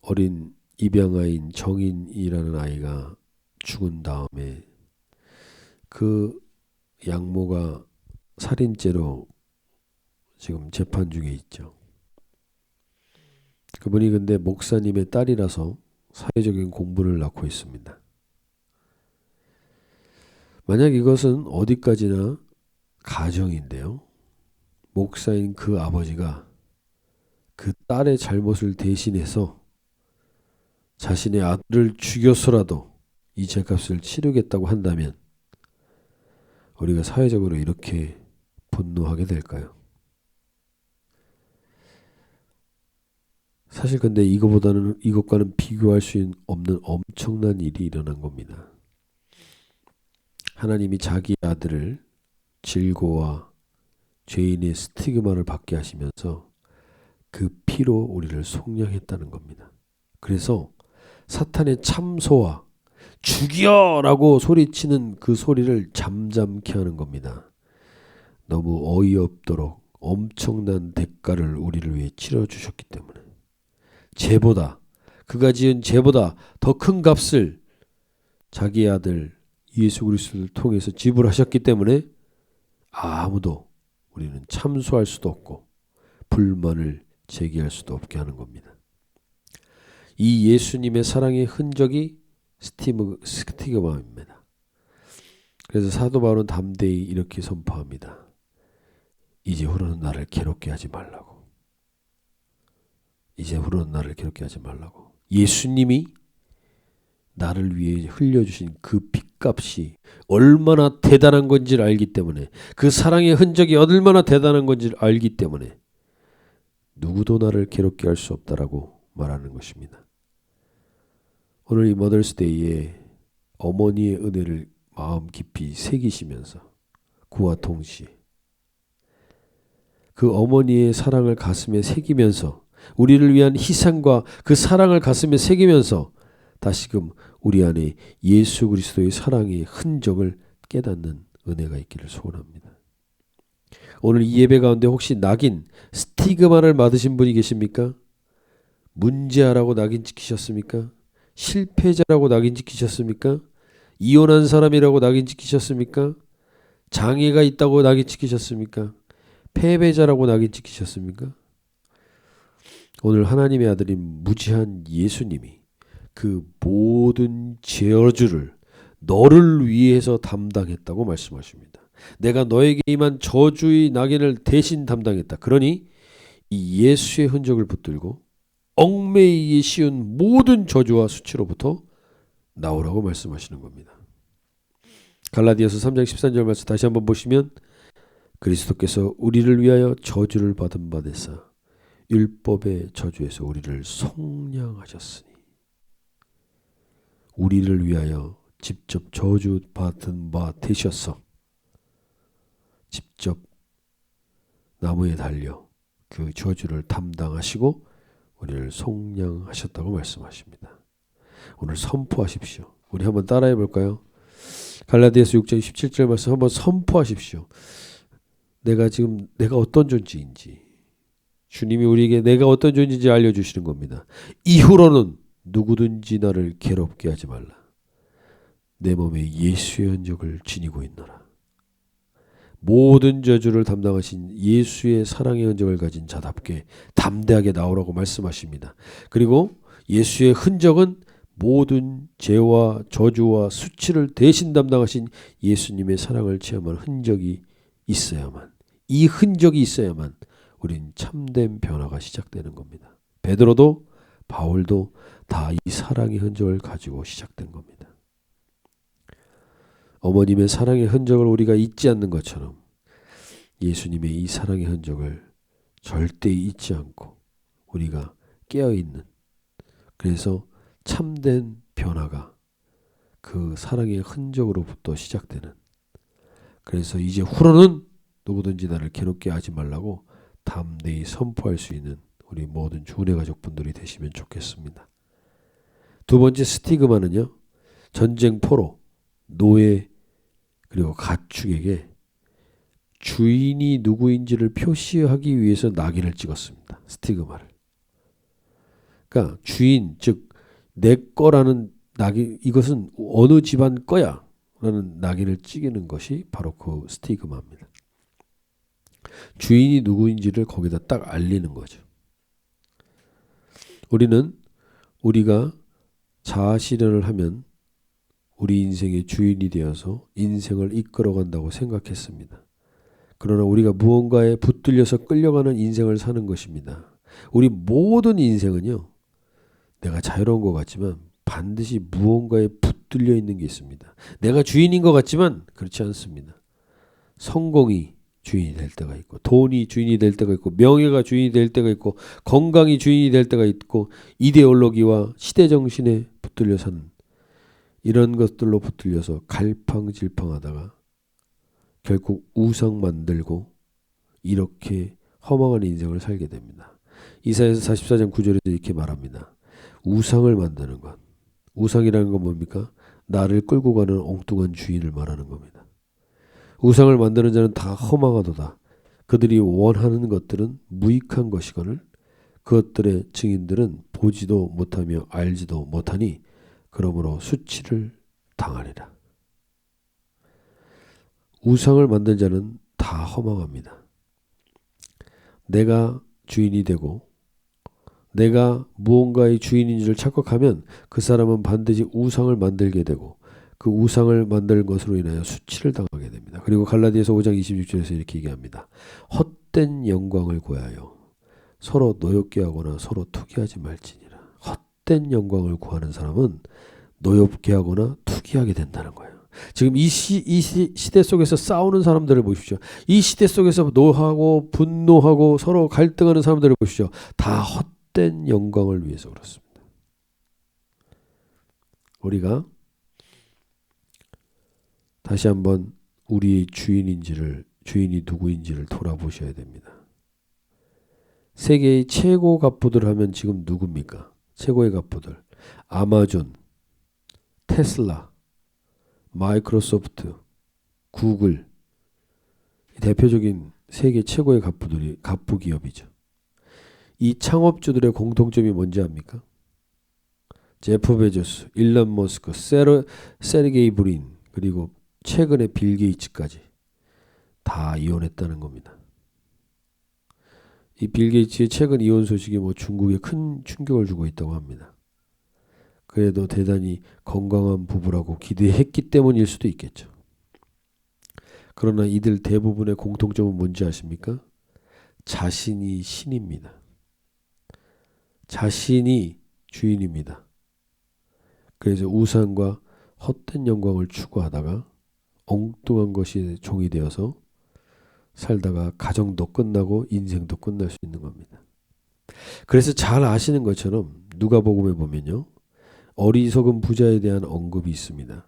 어린 입양아인 정인이라는 아이가 죽은 다음에 그 양모가 살인죄로 지금 재판 중에 있죠. 그분이 근데 목사님의 딸이라서 사회적인 공부를 낳고 있습니다. 만약 이것은 어디까지나 가정인데요. 목사인 그 아버지가 그 딸의 잘못을 대신해서 자신의 아들을 죽여서라도 이 죄값을 치르겠다고 한다면 우리가 사회적으로 이렇게 분노하게 될까요? 사실 근데 이것과는 비교할 수 없는 엄청난 일이 일어난 겁니다. 하나님이 자기 아들을 질고와 죄인의 스티그마를 받게 하시면서 그 피로 우리를 속량했다는 겁니다. 그래서 사탄의 참소와 죽여라고 소리치는 그 소리를 잠잠케 하는 겁니다. 너무 어이없도록 엄청난 대가를 우리를 위해 치러주셨기 때문에 죄보다 그가 지은 죄보다 더 큰 값을 자기 아들 예수 그리스도를 통해서 지불하셨기 때문에 아무도 우리는 참소할 수도 없고 불만을 제기할 수도 없게 하는 겁니다. 이 예수님의 사랑의 흔적이 스티그마입니다. 그래서 사도 바울은 담대히 이렇게 선포합니다. 이제후로는 나를 괴롭게 하지 말라고. 이제후로는 나를 괴롭게 하지 말라고. 예수님이 나를 위해 흘려주신 그 핏값이 얼마나 대단한 건지를 알기 때문에 그 사랑의 흔적이 얼마나 대단한 건지를 알기 때문에 누구도 나를 괴롭게 할 수 없다라고 말하는 것입니다. 오늘 이 머더스데이에 어머니의 은혜를 마음 깊이 새기시면서 그와 동시에 그 어머니의 사랑을 가슴에 새기면서 우리를 위한 희생과 그 사랑을 가슴에 새기면서 다시금 우리 안에 예수 그리스도의 사랑의 흔적을 깨닫는 은혜가 있기를 소원합니다. 오늘 이 예배 가운데 혹시 낙인, 스티그마를 받으신 분이 계십니까? 문제아라고 낙인 찍히셨습니까? 실패자라고 낙인 찍히셨습니까? 이혼한 사람이라고 낙인 찍히셨습니까? 장애가 있다고 낙인 찍히셨습니까? 패배자라고 낙인 찍히셨습니까? 오늘 하나님의 아들인 무지한 예수님이 그 모든 저주를 너를 위해서 담당했다고 말씀하십니다. 내가 너에게 임한 저주의 낙인을 대신 담당했다. 그러니 이 예수의 흔적을 붙들고 얽매이기 쉬운 모든 저주와 수치로부터 나오라고 말씀하시는 겁니다. 갈라디아서 3장 13절 말씀 다시 한번 보시면 그리스도께서 우리를 위하여 저주를 받은 바 되사 율법의 저주에서 우리를 속량하셨으니 우리를 위하여 직접 저주 받은 바 되셔서 직접 나무에 달려 그 저주를 담당하시고 우리를 속량하셨다고 말씀하십니다. 오늘 선포하십시오. 우리 한번 따라해 볼까요? 갈라디아서 6장 17절 말씀 한번 선포하십시오. 내가 어떤 존재인지 주님이 우리에게 내가 어떤 존재인지 알려주시는 겁니다. 이후로는 누구든지 나를 괴롭게 하지 말라. 내 몸에 예수의 흔적을 지니고 있노라. 모든 저주를 담당하신 예수의 사랑의 흔적을 가진 자답게 담대하게 나오라고 말씀하십니다. 그리고 예수의 흔적은 모든 죄와 저주와 수치를 대신 담당하신 예수님의 사랑을 체험한 흔적이 있어야만, 이 흔적이 있어야만 우린 참된 변화가 시작되는 겁니다. 베드로도 바울도 다 이 사랑의 흔적을 가지고 시작된 겁니다. 어머님의 사랑의 흔적을 우리가 잊지 않는 것처럼 예수님의 이 사랑의 흔적을 절대 잊지 않고 우리가 깨어있는, 그래서 참된 변화가 그 사랑의 흔적으로부터 시작되는, 그래서 이제 후로는 누구든지 나를 괴롭게 하지 말라고 담대히 선포할 수 있는 우리 모든 주은혜 가족분들이 되시면 좋겠습니다. 두 번째 스티그마는요, 전쟁 포로, 노예, 그리고 가축에게 주인이 누구인지를 표시하기 위해서 낙인을 찍었습니다. 스티그마를. 그러니까 주인, 즉 내 거라는 낙인, 이것은 어느 집안 거야 라는 낙인을 찍는 것이 바로 그 스티그마입니다. 주인이 누구인지를 거기다 딱 알리는 거죠. 우리가 자아 실현을 하면 우리 인생의 주인이 되어서 인생을 이끌어간다고 생각했습니다. 그러나 우리가 무언가에 붙들려서 끌려가는 인생을 사는 것입니다. 우리 모든 인생은요, 내가 자유로운 것 같지만 반드시 무언가에 붙들려 있는 게 있습니다. 내가 주인인 것 같지만 그렇지 않습니다. 성공이 주인이 될 때가 있고, 돈이 주인이 될 때가 있고, 명예가 주인이 될 때가 있고, 건강이 주인이 될 때가 있고, 이데올로기와 시대정신에 붙들려 사는, 이런 것들로 붙들려서 갈팡질팡하다가 결국 우상 만들고 이렇게 허망한 인생을 살게 됩니다. 이사야서 44장 9절에서 이렇게 말합니다. 우상을 만드는 것, 우상이라는 건 뭡니까? 나를 끌고 가는 엉뚱한 주인을 말하는 겁니다. 우상을 만드는 자는 다 허망하도다. 그들이 원하는 것들은 무익한 것이거늘 그것들의 증인들은 보지도 못하며 알지도 못하니 그러므로 수치를 당하리라. 우상을 만든 자는 다 허망합니다. 내가 주인이 되고 내가 무언가의 주인인 줄 착각하면 그 사람은 반드시 우상을 만들게 되고 그 우상을 만들 것으로 인하여 수치를 당하게 됩니다. 그리고 갈라디아서 5장 26절에서 이렇게 얘기합니다. 헛된 영광을 구하여 서로 노엽게 하거나 서로 투기하지 말지니라. 헛된 영광을 구하는 사람은 노엽게 하거나 투기하게 된다는 거예요. 지금 이 시대 속에서 싸우는 사람들을 보십시오. 이 시대 속에서 노하고 분노하고 서로 갈등하는 사람들을 보십시오. 다 헛된 영광을 위해서 그렇습니다. 우리가 다시 한번 우리의 주인이 누구인지를 돌아보셔야 됩니다. 세계의 최고 갑부들 하면 지금 누굽니까? 최고의 갑부들. 아마존, 테슬라, 마이크로소프트, 구글, 대표적인 세계 최고의 갑부 기업이죠. 이 창업주들의 공통점이 뭔지 압니까? 제프 베조스, 일론 머스크, 세르게이 브린, 그리고 최근에 빌 게이츠까지 다 이혼했다는 겁니다. 이 빌 게이츠의 최근 이혼 소식이 중국에 큰 충격을 주고 있다고 합니다. 그래도 대단히 건강한 부부라고 기대했기 때문일 수도 있겠죠. 그러나 이들 대부분의 공통점은 뭔지 아십니까? 자신이 신입니다. 자신이 주인입니다. 그래서 우상과 헛된 영광을 추구하다가 엉뚱한 것이 종이 되어서 살다가 가정도 끝나고 인생도 끝날 수 있는 겁니다. 그래서 잘 아시는 것처럼 누가복음에 보면요, 어리석은 부자에 대한 언급이 있습니다.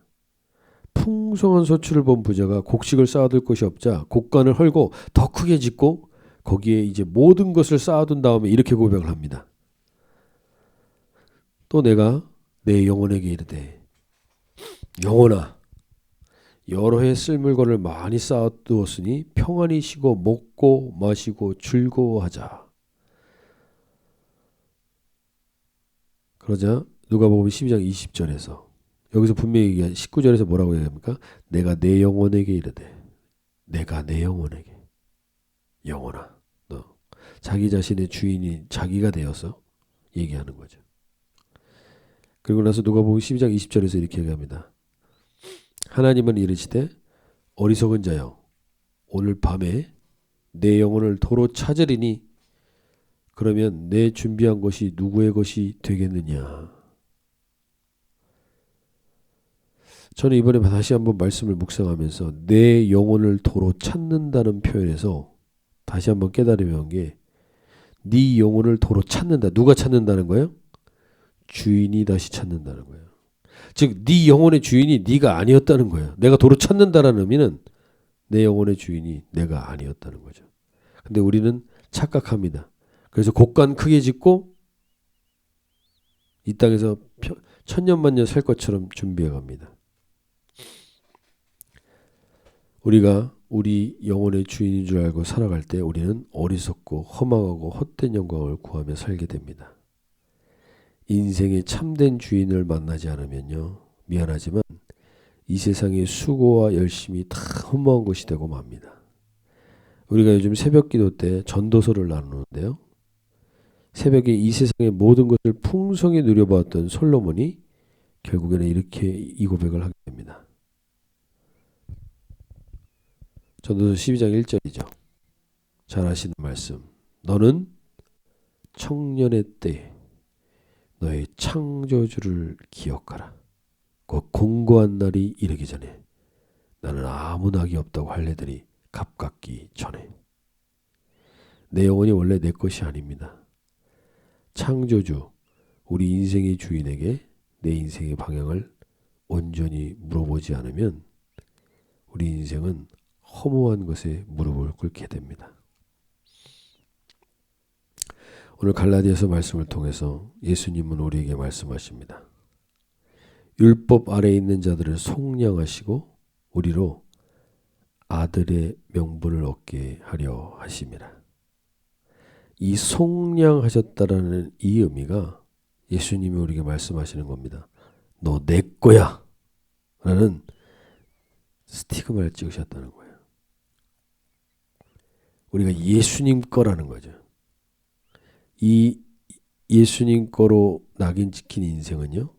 풍성한 소출을 본 부자가 곡식을 쌓아둘 곳이 없자 곡간을 헐고 더 크게 짓고 거기에 이제 모든 것을 쌓아둔 다음에 이렇게 고백을 합니다. 또 내가 내 영혼에게 이르되 영혼아, 여러 해 쓸 물건을 많이 쌓아두었으니 평안히 쉬고 먹고 마시고 즐거워하자. 그러자 누가복음 12장 20절에서 여기서 분명히 19절에서 뭐라고 얘기합니까? 내가 내 영혼에게 이르되 내가 내 영혼에게 영혼아 너 자기 자신의 주인이 자기가 되어서 얘기하는 거죠. 그리고 나서 누가복음 12장 20절에서 이렇게 얘기합니다. 하나님은 이르시되 어리석은 자여 오늘 밤에 내 영혼을 도로 찾으리니 그러면 내 준비한 것이 누구의 것이 되겠느냐. 저는 이번에 다시 한번 말씀을 묵상하면서 내 영혼을 도로 찾는다는 표현에서 다시 한번 깨달으며 한 게 네 영혼을 도로 찾는다. 누가 찾는다는 거예요? 주인이 다시 찾는다는 거예요. 즉 네 영혼의 주인이 네가 아니었다는 거예요. 내가 도로 찾는다라는 의미는 내 영혼의 주인이 내가 아니었다는 거죠. 근데 우리는 착각합니다. 그래서 곡간 크게 짓고 이 땅에서 천년만년 살 것처럼 준비해 갑니다. 우리가 우리 영혼의 주인인 줄 알고 살아갈 때 우리는 어리석고 허망하고 헛된 영광을 구하며 살게 됩니다. 인생의 참된 주인을 만나지 않으면요. 미안하지만 이 세상의 수고와 열심이 다 허무한 것이 되고 맙니다. 우리가 요즘 새벽 기도 때 전도서를 나누는데요. 새벽에 이 세상의 모든 것을 풍성히 누려보았던 솔로몬이 결국에는 이렇게 이 고백을 하게 됩니다. 전도서 12장 1절이죠. 잘 아시는 말씀. 너는 청년의 때에 너의 창조주를 기억하라. 그 공고한 날이 이르기 전에 나는 아무 낙이 없다고 할례들이 갑갑기 전에. 내 영혼이 원래 내 것이 아닙니다. 창조주, 우리 인생의 주인에게 내 인생의 방향을 온전히 물어보지 않으면 우리 인생은 허무한 것에 무릎을 꿇게 됩니다. 오늘 갈라디아서 말씀을 통해서 예수님은 우리에게 말씀하십니다. 율법 아래에 있는 자들을 속량하시고 우리로 아들의 명분을 얻게 하려 하심이라. 이 속량하셨다라는 이 의미가 예수님이 우리에게 말씀하시는 겁니다. 너 내 거야 라는 스티그마를 찍으셨다는 거예요. 우리가 예수님 거라는 거죠. 이 예수님 거로 낙인 찍힌 인생은요.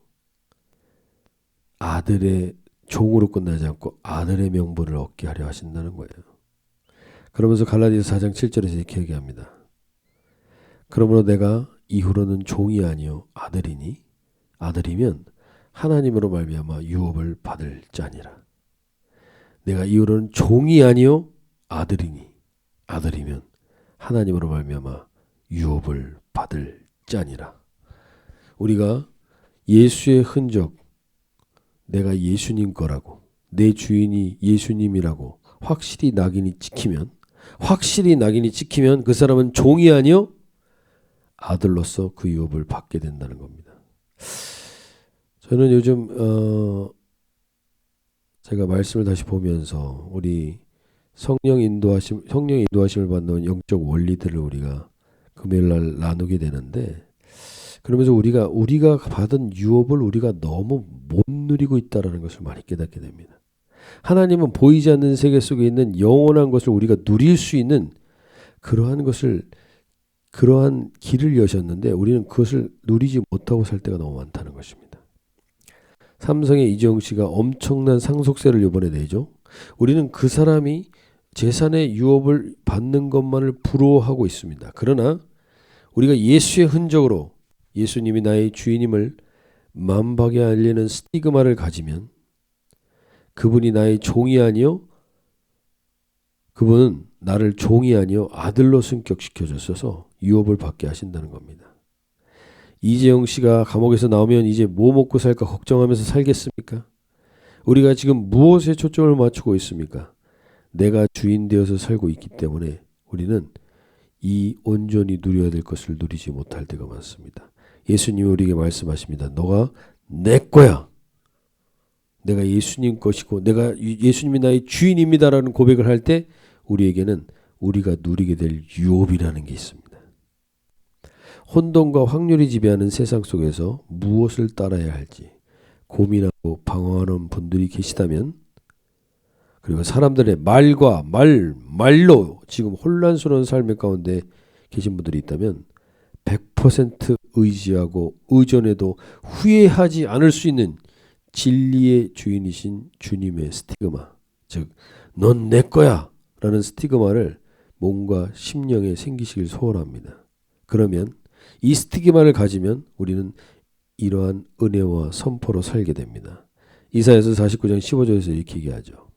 아들의 종으로 끝나지 않고 아들의 명분을 얻게 하려 하신다는 거예요. 그러면서 갈라디아서 4장 7절에서 이렇게 얘기합니다. 그러므로 내가 이후로는 종이 아니요 아들이니 아들이면 하나님으로 말미암아 유업을 받을 자니라. 내가 이후로는 종이 아니요 아들이니 아들이면 하나님으로 말미암아 유업을 받을 자니라. 우리가 예수의 흔적, 내가 예수님 거라고, 내 주인이 예수님이라고 확실히 낙인이 찍히면 그 사람은 종이 아니요 아들로서 그 유업을 받게 된다는 겁니다. 저는 요즘 제가 말씀을 다시 보면서 우리 성령 인도하심을 받는 영적 원리들을 우리가 금요일 날 나누게 되는데, 그러면서 우리가 받은 유업을 우리가 너무 못 누리고 있다라는 것을 많이 깨닫게 됩니다. 하나님은 보이지 않는 세계 속에 있는 영원한 것을 우리가 누릴 수 있는 그러한 길을 여셨는데 우리는 그것을 누리지 못하고 살 때가 너무 많다는 것입니다. 삼성의 이재용 씨가 엄청난 상속세를 이번에 내죠. 우리는 그 사람이 재산의 유업을 받는 것만을 부러워하고 있습니다. 그러나 우리가 예수의 흔적으로 예수님이 나의 주인임을 만박에 알리는 스티그마를 가지면 그분이 나의 종이 아니요 그분은 나를 종이 아니요 아들로 승격시켜줬어서 유업을 받게 하신다는 겁니다. 이재용 씨가 감옥에서 나오면 이제 뭐 먹고 살까 걱정하면서 살겠습니까? 우리가 지금 무엇에 초점을 맞추고 있습니까? 내가 주인 되어서 살고 있기 때문에 우리는 이 온전히 누려야 될 것을 누리지 못할 때가 많습니다. 예수님이 우리에게 말씀하십니다. 너가 내 거야. 내가 예수님 것이고 내가 예수님이 나의 주인입니다라는 고백을 할 때 우리에게는 우리가 누리게 될 유업이라는 게 있습니다. 혼돈과 확률이 지배하는 세상 속에서 무엇을 따라야 할지 고민하고 방황하는 분들이 계시다면, 그리고 사람들의 말로 지금 혼란스러운 삶의 가운데 계신 분들이 있다면 100% 의지하고 의존해도 후회하지 않을 수 있는 진리의 주인이신 주님의 스티그마, 즉 넌 내 거야 라는 스티그마를 몸과 심령에 생기시길 소원합니다. 그러면 이 스티그마를 가지면 우리는 이러한 은혜와 선포로 살게 됩니다. 이사야서 49장 15절에서 이렇게 얘기하죠.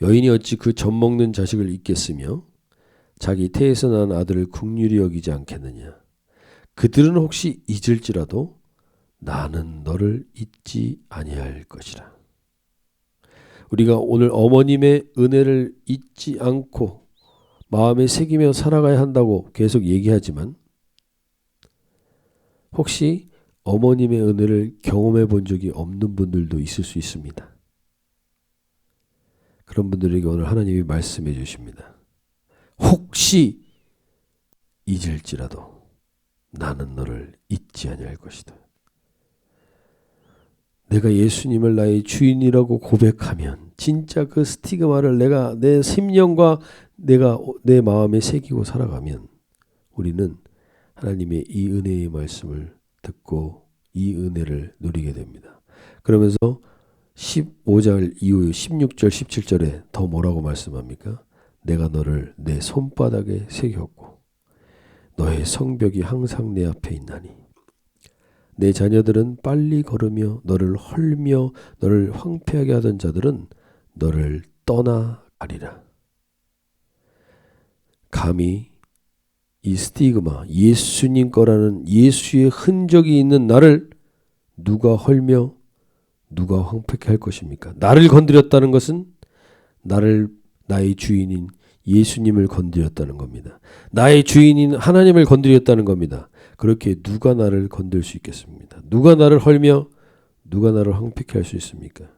여인이 어찌 그 젖먹는 자식을 잊겠으며 자기 태에서 난 아들을 긍휼히 여기지 않겠느냐. 그들은 혹시 잊을지라도 나는 너를 잊지 아니할 것이라. 우리가 오늘 어머님의 은혜를 잊지 않고 마음에 새기며 살아가야 한다고 계속 얘기하지만, 혹시 어머님의 은혜를 경험해 본 적이 없는 분들도 있을 수 있습니다. 그런 분들에게 오늘 하나님이 말씀해 주십니다. 혹시 잊을지라도 나는 너를 잊지 아니할 것이다. 내가 예수님을 나의 주인이라고 고백하면 진짜 그 스티그마를 내가 내 심령과 내가 내 마음에 새기고 살아가면 우리는 하나님의 이 은혜의 말씀을 듣고 이 은혜를 누리게 됩니다. 그러면서 15절 이후 16절 17절에 더 뭐라고 말씀합니까? 내가 너를 내 손바닥에 새겼고 너의 성벽이 항상 내 앞에 있나니 내 자녀들은 빨리 걸으며 너를 헐며 너를 황폐하게 하던 자들은 너를 떠나가리라. 감히 이 스티그마, 예수님 거라는 예수의 흔적이 있는 나를 누가 헐며 누가 황폐하게 할 것입니까? 나를 건드렸다는 것은 나의 주인인 예수님을 건드렸다는 겁니다. 나의 주인인 하나님을 건드렸다는 겁니다. 그렇게 누가 나를 건들 수 있겠습니까? 누가 나를 헐며 누가 나를 황폐하게 할 수 있습니까?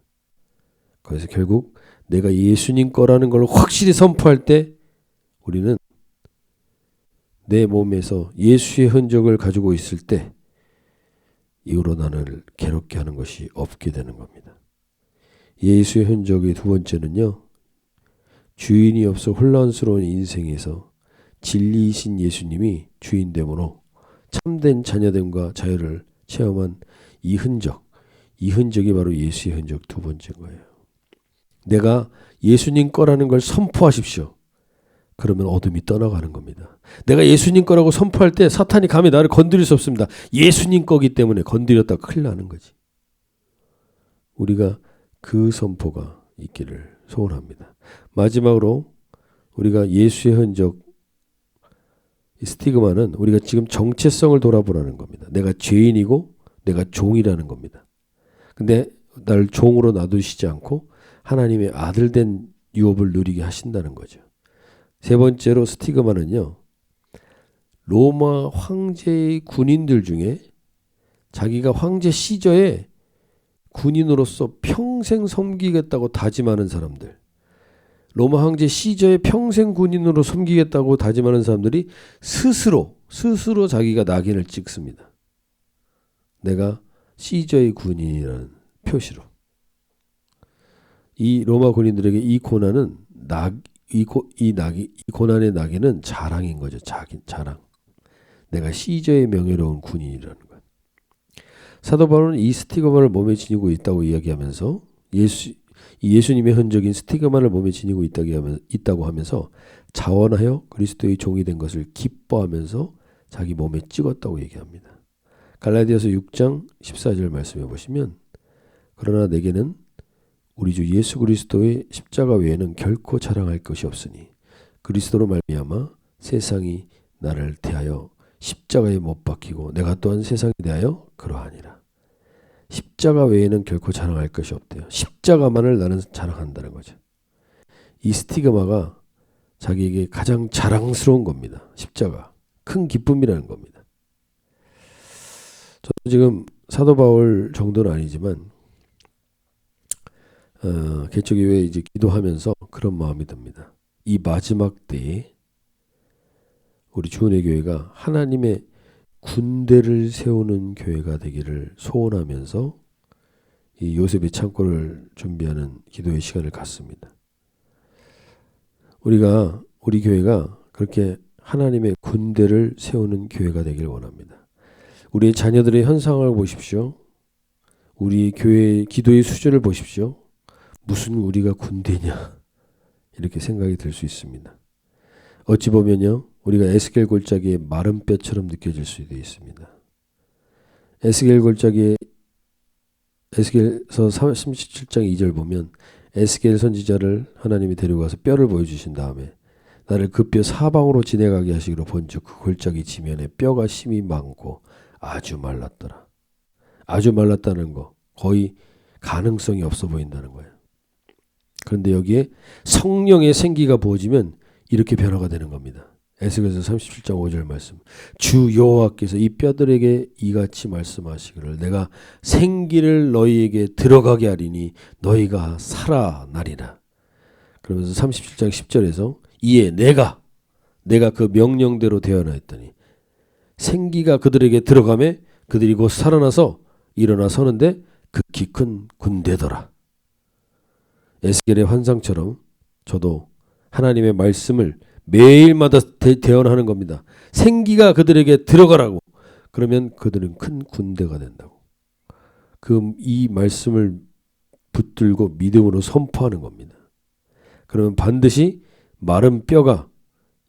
그래서 결국 내가 예수님 거라는 걸 확실히 선포할 때 우리는 내 몸에서 예수의 흔적을 가지고 있을 때 이후로 나를 괴롭게 하는 것이 없게 되는 겁니다. 예수의 흔적의 두 번째는요. 주인이 없어 혼란스러운 인생에서 진리이신 예수님이 주인됨으로 참된 자녀됨과 자유를 체험한 이 흔적이 바로 예수의 흔적 두 번째인 거예요. 내가 예수님 거라는 걸 선포하십시오. 그러면 어둠이 떠나가는 겁니다. 내가 예수님 거라고 선포할 때 사탄이 감히 나를 건드릴 수 없습니다. 예수님 거기 때문에 건드렸다 큰일 나는 거지. 우리가 그 선포가 있기를 소원합니다. 마지막으로 우리가 예수의 흔적, 스티그마는 우리가 지금 정체성을 돌아보라는 겁니다. 내가 죄인이고 내가 종이라는 겁니다. 근데 나를 종으로 놔두시지 않고 하나님의 아들 된 유업을 누리게 하신다는 거죠. 세 번째로 스티그마는요. 로마 황제의 군인들 중에 자기가 황제 시저에 군인으로서 평생 섬기겠다고 다짐하는 사람들, 로마 황제 시저의 평생 군인으로 섬기겠다고 다짐하는 사람들이 스스로 자기가 낙인을 찍습니다. 내가 시저의 군인이라는 표시로. 이 로마 군인들에게 이 고난은 이 고난의 낙인은 자랑인 거죠. 자랑. 내가 시저의 명예로운 군인이라는 것. 사도 바울은 이 스티그마를 몸에 지니고 있다고 이야기하면서 예수님의 흔적인 스티그마를 몸에 지니고 있다고 하면서 자원하여 그리스도의 종이 된 것을 기뻐하면서 자기 몸에 찍었다고 얘기합니다. 갈라디아서 6장 14절 말씀해 보시면 그러나 내게는 우리 주 예수 그리스도의 십자가 외에는 결코 자랑할 것이 없으니 그리스도로 말미암아 세상이 나를 대하여 십자가에 못 박히고 내가 또한 세상에 대하여 그러하니라. 십자가 외에는 결코 자랑할 것이 없대요. 십자가만을 나는 자랑한다는 거죠. 이 스티그마가 자기에게 가장 자랑스러운 겁니다. 십자가. 큰 기쁨이라는 겁니다. 저도 지금 사도 바울 정도는 아니지만 개척교회에 이제 기도하면서 그런 마음이 듭니다. 이 마지막 때에 우리 주은혜 교회가 하나님의 군대를 세우는 교회가 되기를 소원하면서 이 요셉의 창고를 준비하는 기도의 시간을 갖습니다. 우리 교회가 그렇게 하나님의 군대를 세우는 교회가 되길 원합니다. 우리 자녀들의 현상을 보십시오. 우리 교회의 기도의 수준을 보십시오. 무슨 우리가 군대냐 이렇게 생각이 들 수 있습니다. 어찌 보면요, 우리가 에스겔 골짜기의 마른 뼈처럼 느껴질 수도 있습니다. 에스겔 골짜기에 에스겔서 37장 2절 보면 에스겔 선지자를 하나님이 데려가서 뼈를 보여주신 다음에 나를 그 뼈 사방으로 지나가게 하시기로 본즉 그 골짜기 지면에 뼈가 심이 많고 아주 말랐더라. 아주 말랐다는 거 거의 가능성이 없어 보인다는 거예요. 그런데 여기에 성령의 생기가 부어지면 이렇게 변화가 되는 겁니다. 에스겔서 37장 5절 말씀. 주 여호와께서 이 뼈들에게 이같이 말씀하시기를 내가 생기를 너희에게 들어가게 하리니 너희가 살아나리라. 그러면서 37장 10절에서 이에 내가 그 명령대로 되어나 했더니 생기가 그들에게 들어가매 그들이 곧 살아나서 일어나 서는데 극히 큰 군대더라. 에스겔의 환상처럼 저도 하나님의 말씀을 매일마다 대언하는 겁니다. 생기가 그들에게 들어가라고. 그러면 그들은 큰 군대가 된다고. 이 말씀을 붙들고 믿음으로 선포하는 겁니다. 그러면 반드시 마른 뼈가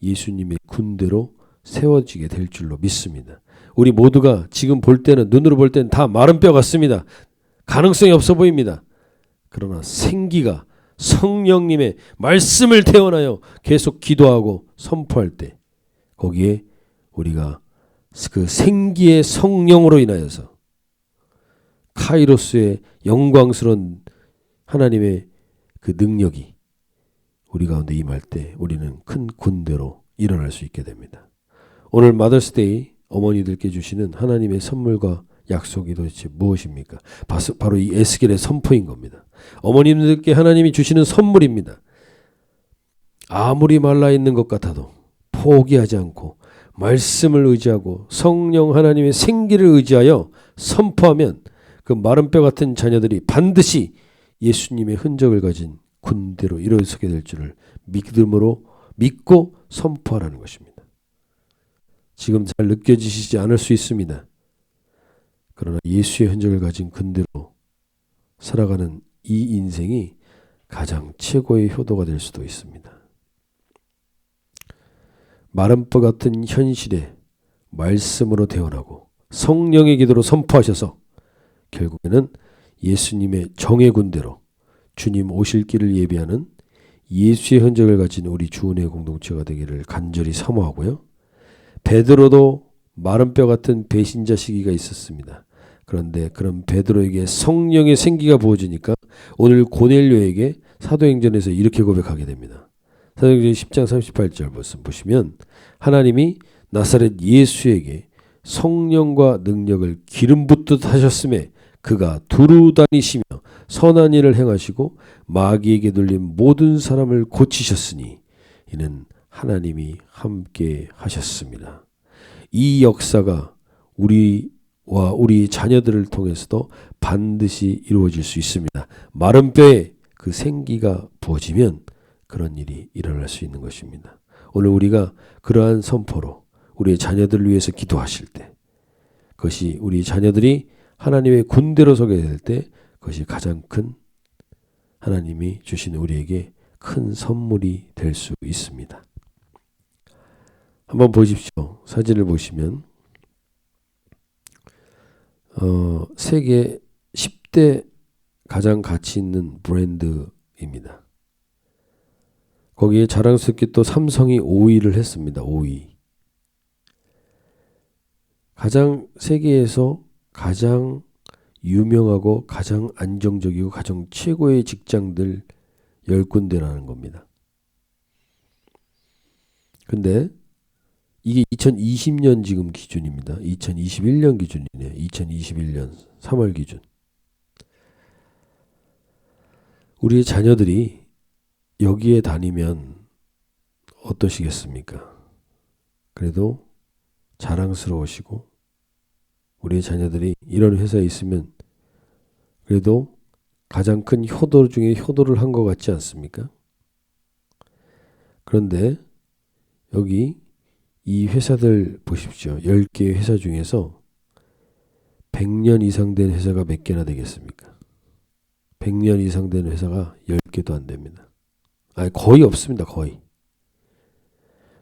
예수님의 군대로 세워지게 될 줄로 믿습니다. 우리 모두가 지금 볼 때는 눈으로 볼 때는 다 마른 뼈 같습니다. 가능성이 없어 보입니다. 그러나 생기가 성령님의 말씀을 태어나여 계속 기도하고 선포할 때 거기에 우리가 그 생기의 성령으로 인하여서 카이로스의 영광스러운 하나님의 그 능력이 우리 가운데 임할 때 우리는 큰 군대로 일어날 수 있게 됩니다. 오늘 마더스데이 어머니들께 주시는 하나님의 선물과 약속이 도대체 무엇입니까? 바로 이 에스겔의 선포인 겁니다. 어머님들께 하나님이 주시는 선물입니다. 아무리 말라있는 것 같아도 포기하지 않고 말씀을 의지하고 성령 하나님의 생기를 의지하여 선포하면 그 마른 뼈 같은 자녀들이 반드시 예수님의 흔적을 가진 군대로 일어서게 될 줄을 믿음으로 믿고 선포하라는 것입니다. 지금 잘 느껴지시지 않을 수 있습니다. 그러나 예수의 흔적을 가진 군대로 살아가는 이 인생이 가장 최고의 효도가 될 수도 있습니다. 마른 뼈 같은 현실에 말씀으로 대언하고 성령의 기도로 선포하셔서 결국에는 예수님의 정의 군대로 주님 오실 길을 예비하는 예수의 흔적을 가진 우리 주은혜 공동체가 되기를 간절히 사모하고요. 베드로도 마른 뼈 같은 배신자 시기가 있었습니다. 그런데 그런 베드로에게 성령의 생기가 부어지니까 오늘 고넬료에게 사도행전에서 이렇게 고백하게 됩니다. 사도행전 10장 38절 말씀 보시면 하나님이 나사렛 예수에게 성령과 능력을 기름 붓듯 하셨음에 그가 두루 다니시며 선한 일을 행하시고 마귀에게 눌린 모든 사람을 고치셨으니 이는 하나님이 함께 하셨습니다. 이 역사가 우리와 우리 자녀들을 통해서도 반드시 이루어질 수 있습니다. 마른 뼈에 그 생기가 부어지면 그런 일이 일어날 수 있는 것입니다. 오늘 우리가 그러한 선포로 우리의 자녀들을 위해서 기도하실 때 그것이 우리 자녀들이 하나님의 군대로 서게 될 때 그것이 가장 큰 하나님이 주신 우리에게 큰 선물이 될 수 있습니다. 한번 보십시오. 사진을 보시면 세계 10대 가장 가치 있는 브랜드입니다. 거기에 자랑스럽게 또 삼성이 5위를 했습니다. 5위. 가장 세계에서 가장 유명하고 가장 안정적이고 가장 최고의 직장들 10군데라는 겁니다. 근데 이게 2020년 지금 기준입니다. 2021년 기준이네요. 2021년 3월 기준. 우리의 자녀들이 여기에 다니면 어떠시겠습니까? 그래도 자랑스러우시고 우리의 자녀들이 이런 회사에 있으면 그래도 가장 큰 효도 중에 효도를 한 것 같지 않습니까? 그런데 여기 이 회사들 보십시오. 10개의 회사 중에서 100년 이상 된 회사가 몇 개나 되겠습니까? 100년 이상 된 회사가 10개도 안 됩니다. 아니, 거의 없습니다. 거의.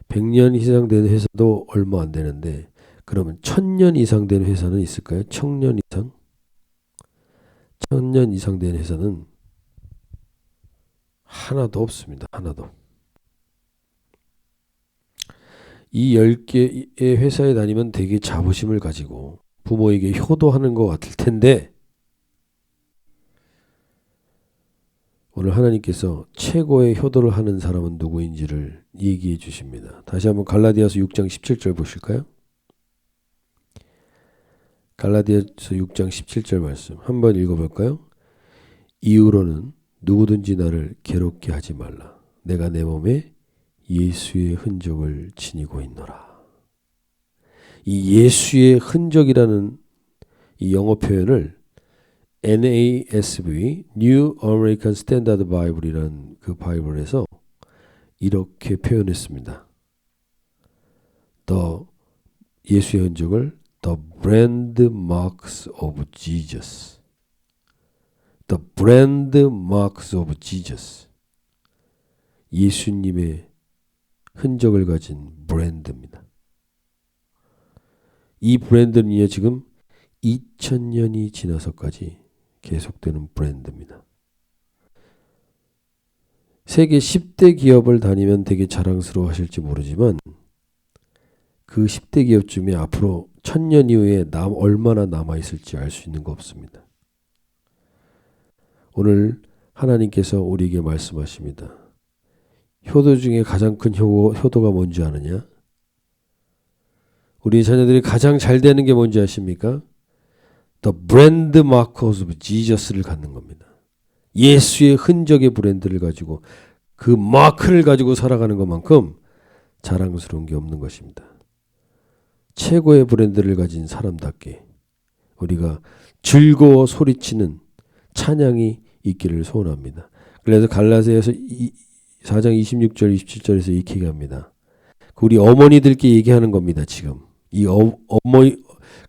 100년 이상 된 회사도 얼마 안 되는데 그러면 1000년 이상 된 회사는 있을까요? 1000년 이상? 1000년 이상 된 회사는 하나도 없습니다. 하나도. 이 10개의 회사에 다니면 되게 자부심을 가지고 부모에게 효도하는 것 같을 텐데 오늘 하나님께서 최고의 효도를 하는 사람은 누구인지를 얘기해 주십니다. 다시 한번 갈라디아서 6장 17절 보실까요? 갈라디아서 6장 17절 말씀 한번 읽어볼까요? 이후로는 누구든지 나를 괴롭게 하지 말라. 내가 내 몸에 예수의 흔적을 지니고 있노라. 이 예수의 흔적이라는 이 영어 표현을 NASB, New American Standard Bible이라는 그 바이블에서 이렇게 표현했습니다. 예수의 흔적을 The brand marks of Jesus. The brand marks of Jesus. 예수님의 흔적을 가진 브랜드입니다. 이 브랜드는요, 지금 2000년이 지나서까지 계속되는 브랜드입니다. 세계 10대 기업을 다니면 되게 자랑스러워 하실지 모르지만 그 10대 기업 중에 앞으로 1000년 이후에 얼마나 남아있을지 알 수 있는 거 없습니다. 오늘 하나님께서 우리에게 말씀하십니다. 효도 중에 가장 큰 효도가 뭔지 아느냐? 우리 자녀들이 가장 잘 되는 게 뭔지 아십니까? The brand marks of Jesus를 갖는 겁니다. 예수의 흔적의 브랜드를 가지고 그 마크를 가지고 살아가는 것만큼 자랑스러운 게 없는 것입니다. 최고의 브랜드를 가진 사람답게 우리가 즐거워 소리치는 찬양이 있기를 소원합니다. 그래서 갈라디아서 4장 26절 27절에서 이렇게 얘기합니다. 우리 어머니들께 얘기하는 겁니다. 지금 이 어머니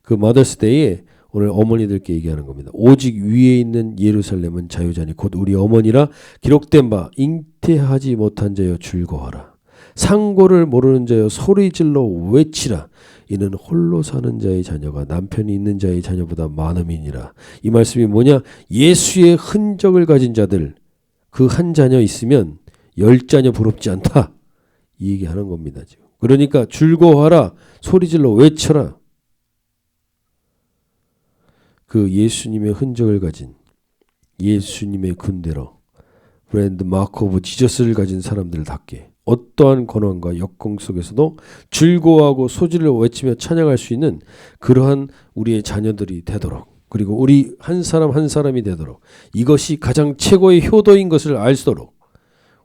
그 마더스데이에 오늘 어머니들께 얘기하는 겁니다. 오직 위에 있는 예루살렘은 자유자니 곧 우리 어머니라 기록된 바 잉태하지 못한 자여 즐거워하라. 상고를 모르는 자여 소리질러 외치라. 이는 홀로 사는 자의 자녀가 남편이 있는 자의 자녀보다 많음이니라. 이 말씀이 뭐냐? 예수의 흔적을 가진 자들 그 한 자녀 있으면 10자녀 부럽지 않다. 이 얘기하는 겁니다. 지금. 그러니까 즐거워하라. 소리질러 외쳐라. 그 예수님의 흔적을 가진 예수님의 군대로 브랜드 마크 오브 지저스를 가진 사람들답게 어떠한 고난과 역공 속에서도 즐거워하고 소리를 외치며 찬양할 수 있는 그러한 우리의 자녀들이 되도록 그리고 우리 한 사람 한 사람이 되도록 이것이 가장 최고의 효도인 것을 알 수 있도록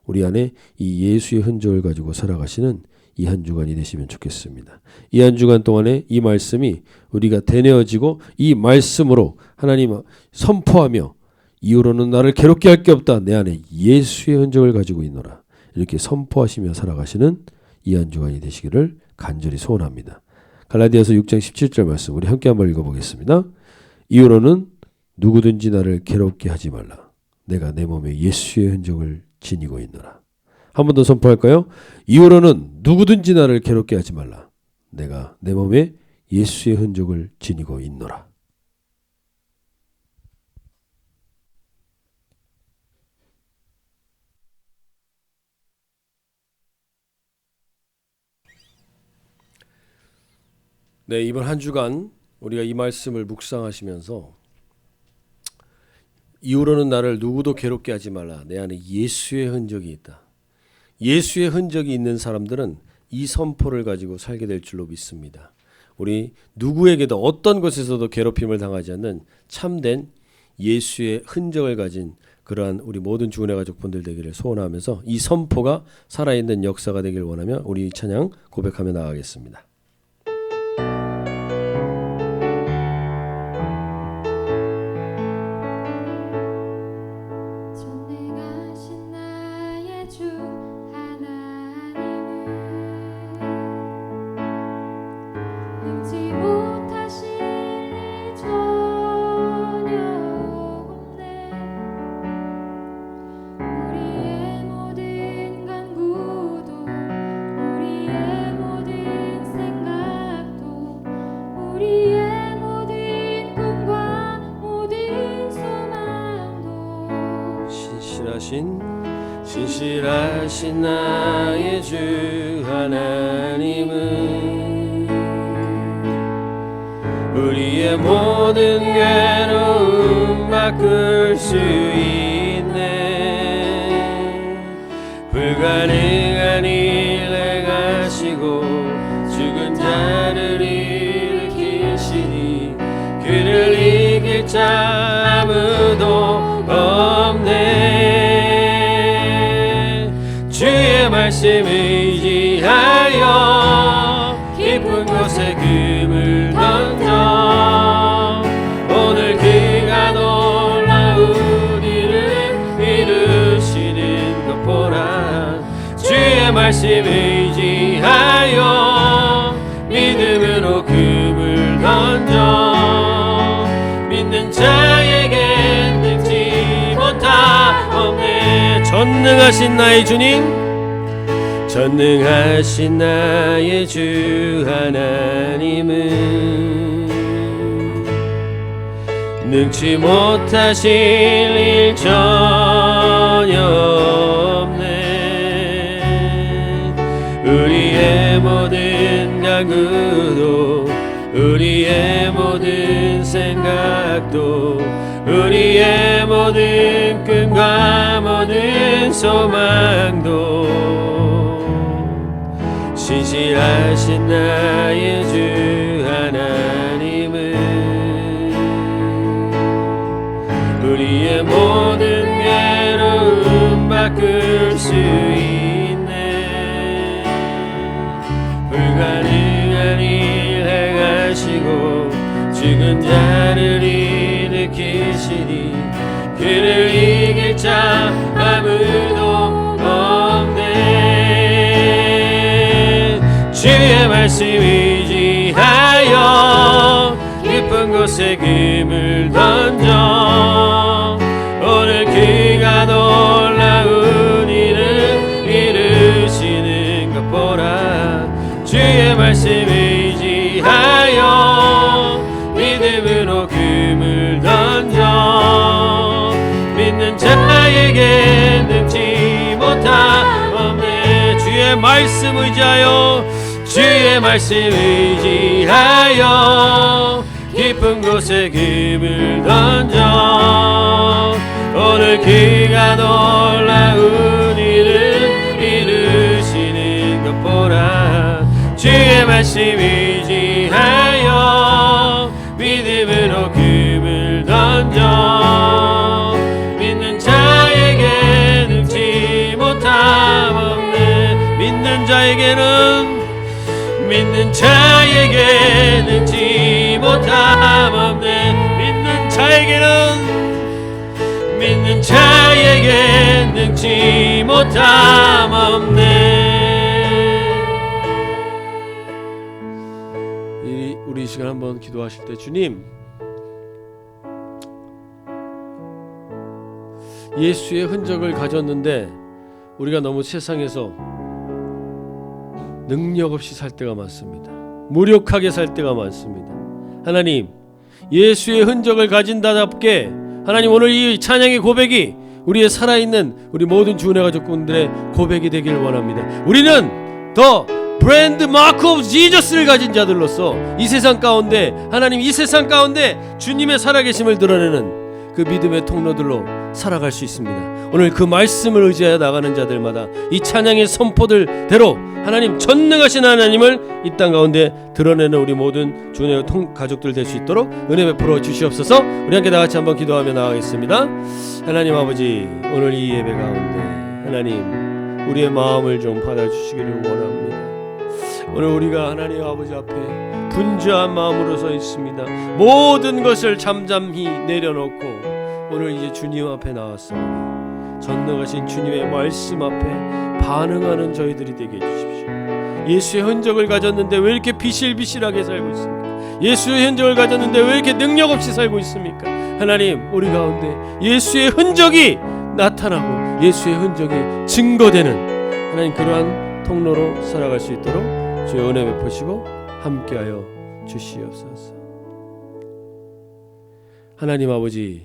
우리 안에 이 예수의 흔적을 가지고 살아가시는 이 한 주간이 되시면 좋겠습니다. 이 한 주간 동안에 이 말씀이 우리가 되뇌어지고 이 말씀으로 하나님 선포하며 이후로는 나를 괴롭게 할 게 없다. 내 안에 예수의 흔적을 가지고 있노라. 이렇게 선포하시며 살아가시는 이 한 주간이 되시기를 간절히 소원합니다. 갈라디아서 6장 17절 말씀 우리 함께 한번 읽어보겠습니다. 이후로는 누구든지 나를 괴롭게 하지 말라. 내가 내 몸에 예수의 흔적을 지니고 있노라. 한 번 더 선포할까요? 이후로는 누구든지 나를 괴롭게 하지 말라. 내가 내 몸에 예수의 흔적을 지니고 있노라. 네, 이번 한 주간 우리가 이 말씀을 묵상하시면서 이후로는 나를 누구도 괴롭게 하지 말라. 내 안에 예수의 흔적이 있다. 예수의 흔적이 있는 사람들은 이 선포를 가지고 살게 될 줄로 믿습니다. 우리 누구에게도 어떤 것에서도 괴롭힘을 당하지 않는 참된 예수의 흔적을 가진 그러한 우리 모든 주은혜 가족분들 되기를 소원하면서 이 선포가 살아있는 역사가 되길 원하며 우리 찬양 고백하며 나가겠습니다. 전능하신 나의 주 하나님은 능치 못하실 일 전혀 없네. 우리의 모든 간구도 우리의 모든 생각도 우리의 모든 꿈과 모든 소망도 신실하신 나의 주 하나님은 우리의 모든 괴로움 바꿀 수 있네. 불가능한 일 행하시고 죽은 자를 일으키시니 그를 이길 자 아무도 없네. 주의 말씀 의지하여 깊은 곳에 금을 던져 오늘 그가 놀라운 일을 이루시는 것 보라. 주의 말씀 의지하여 믿음으로 금을 던져 믿는 자에게 능치 못하옵네. 전능하신 나의 주님, 전능하신 나의 주 하나님은 능치 못하실 일 전혀 없네. 우리의 모든 간구도 우리의 모든 생각도 우리의 모든 꿈과 모든 소망도 신실하신 나의 주 하나님은 우리의 모든 괴로움 바꿀 수 있네. 불가능한 일 행하시고 죽은 자를 일으키시니 그를 이길 자 아무도 없네. 주의 말씀 의지하여 깊은 곳에 금을 던져 오늘 그가 놀라운 일을 이루시는 것 보라. 주의 말씀 의지하여 믿음으로 금을 던져 믿는 자에게 능치 못하옵네. 주의 말씀 의지하여 주의 말씀 의지하여 깊은 곳에 금을 던져 오늘 그가 놀라운 일을 이루시는 것 보라. 주의 말씀 의지하여 믿음으로 금을 던져 믿는 자에게 능치 못하옵네. 믿는 자에게 능치 못하옵네. 믿는 자에게 능치 못하옵네. 우리 이 시간 한번 기도하실 때 주님, 예수의 흔적을 가졌는데 우리가 너무 세상에서 능력 없이 살 때가 많습니다. 무력하게 살 때가 많습니다. 하나님, 예수의 흔적을 가진다답게 하나님 오늘 이 찬양의 고백이 우리의 살아있는 우리 모든 주은혜 가족분들의 고백이 되길 원합니다. 우리는 더 브랜드 마크 오브 지저스를 가진 자들로서 이 세상 가운데 하나님 이 세상 가운데 주님의 살아계심을 드러내는 그 믿음의 통로들로 살아갈 수 있습니다. 오늘 그 말씀을 의지하여 나가는 자들마다 이 찬양의 선포들대로 하나님 전능하신 하나님을 이 땅 가운데 드러내는 우리 모든 주의 가족들 될 수 있도록 은혜 베풀어 주시옵소서. 우리 함께 다 같이 한번 기도하며 나가겠습니다. 하나님 아버지, 오늘 이 예배 가운데 하나님 우리의 마음을 좀 받아주시기를 원합니다. 오늘 우리가 하나님 아버지 앞에 분주한 마음으로 서 있습니다. 모든 것을 잠잠히 내려놓고 오늘 이제 주님 앞에 나왔사오니 전능하신 주님의 말씀 앞에 반응하는 저희들이 되게 해주십시오. 예수의 흔적을 가졌는데 왜 이렇게 비실비실하게 살고 있습니까? 예수의 흔적을 가졌는데 왜 이렇게 능력 없이 살고 있습니까? 하나님, 우리 가운데 예수의 흔적이 나타나고 예수의 흔적이 증거되는 하나님 그러한 통로로 살아갈 수 있도록 주의 은혜 베푸시고 함께하여 주시옵소서. 하나님 아버지,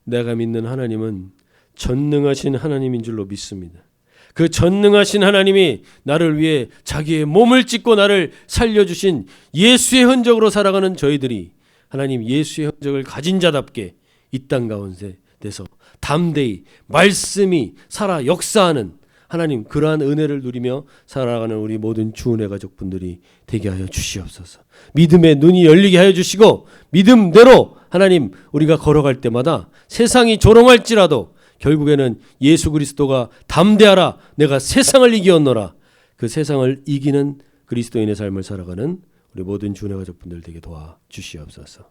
내가 믿는 하나님은 전능하신 하나님인 줄로 믿습니다. 그 전능하신 하나님이 나를 위해 자기의 몸을 찢고 나를 살려주신 예수의 흔적으로 살아가는 저희들이 하나님 예수의 흔적을 가진 자답게 이 땅 가운데서 담대히 말씀이 살아 역사하는 하나님 그러한 은혜를 누리며 살아가는 우리 모든 주은혜 가족분들이 되게 하여 주시옵소서. 믿음의 눈이 열리게 하여 주시고 믿음대로 하나님 우리가 걸어갈 때마다 세상이 조롱할지라도 결국에는 예수 그리스도가 담대하라 내가 세상을 이기었노라 그 세상을 이기는 그리스도인의 삶을 살아가는 우리 모든 주은혜 가족분들 되게 도와주시옵소서.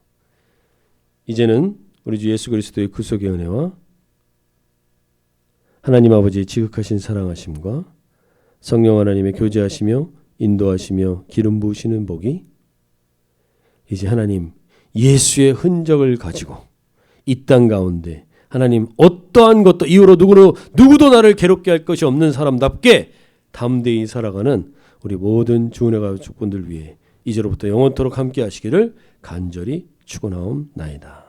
이제는 우리 주 예수 그리스도의 구속의 은혜와 하나님 아버지의 지극하신 사랑하심과 성령 하나님의 교제하시며 인도하시며 기름 부으시는 복이 이제 하나님 예수의 흔적을 가지고 이 땅 가운데 하나님 어떠한 것도 이유로 누구도 나를 괴롭게 할 것이 없는 사람답게 담대히 살아가는 우리 모든 주은혜 가족분들 위해 이제로부터 영원토록 함께 하시기를 간절히 축원하옵나이다.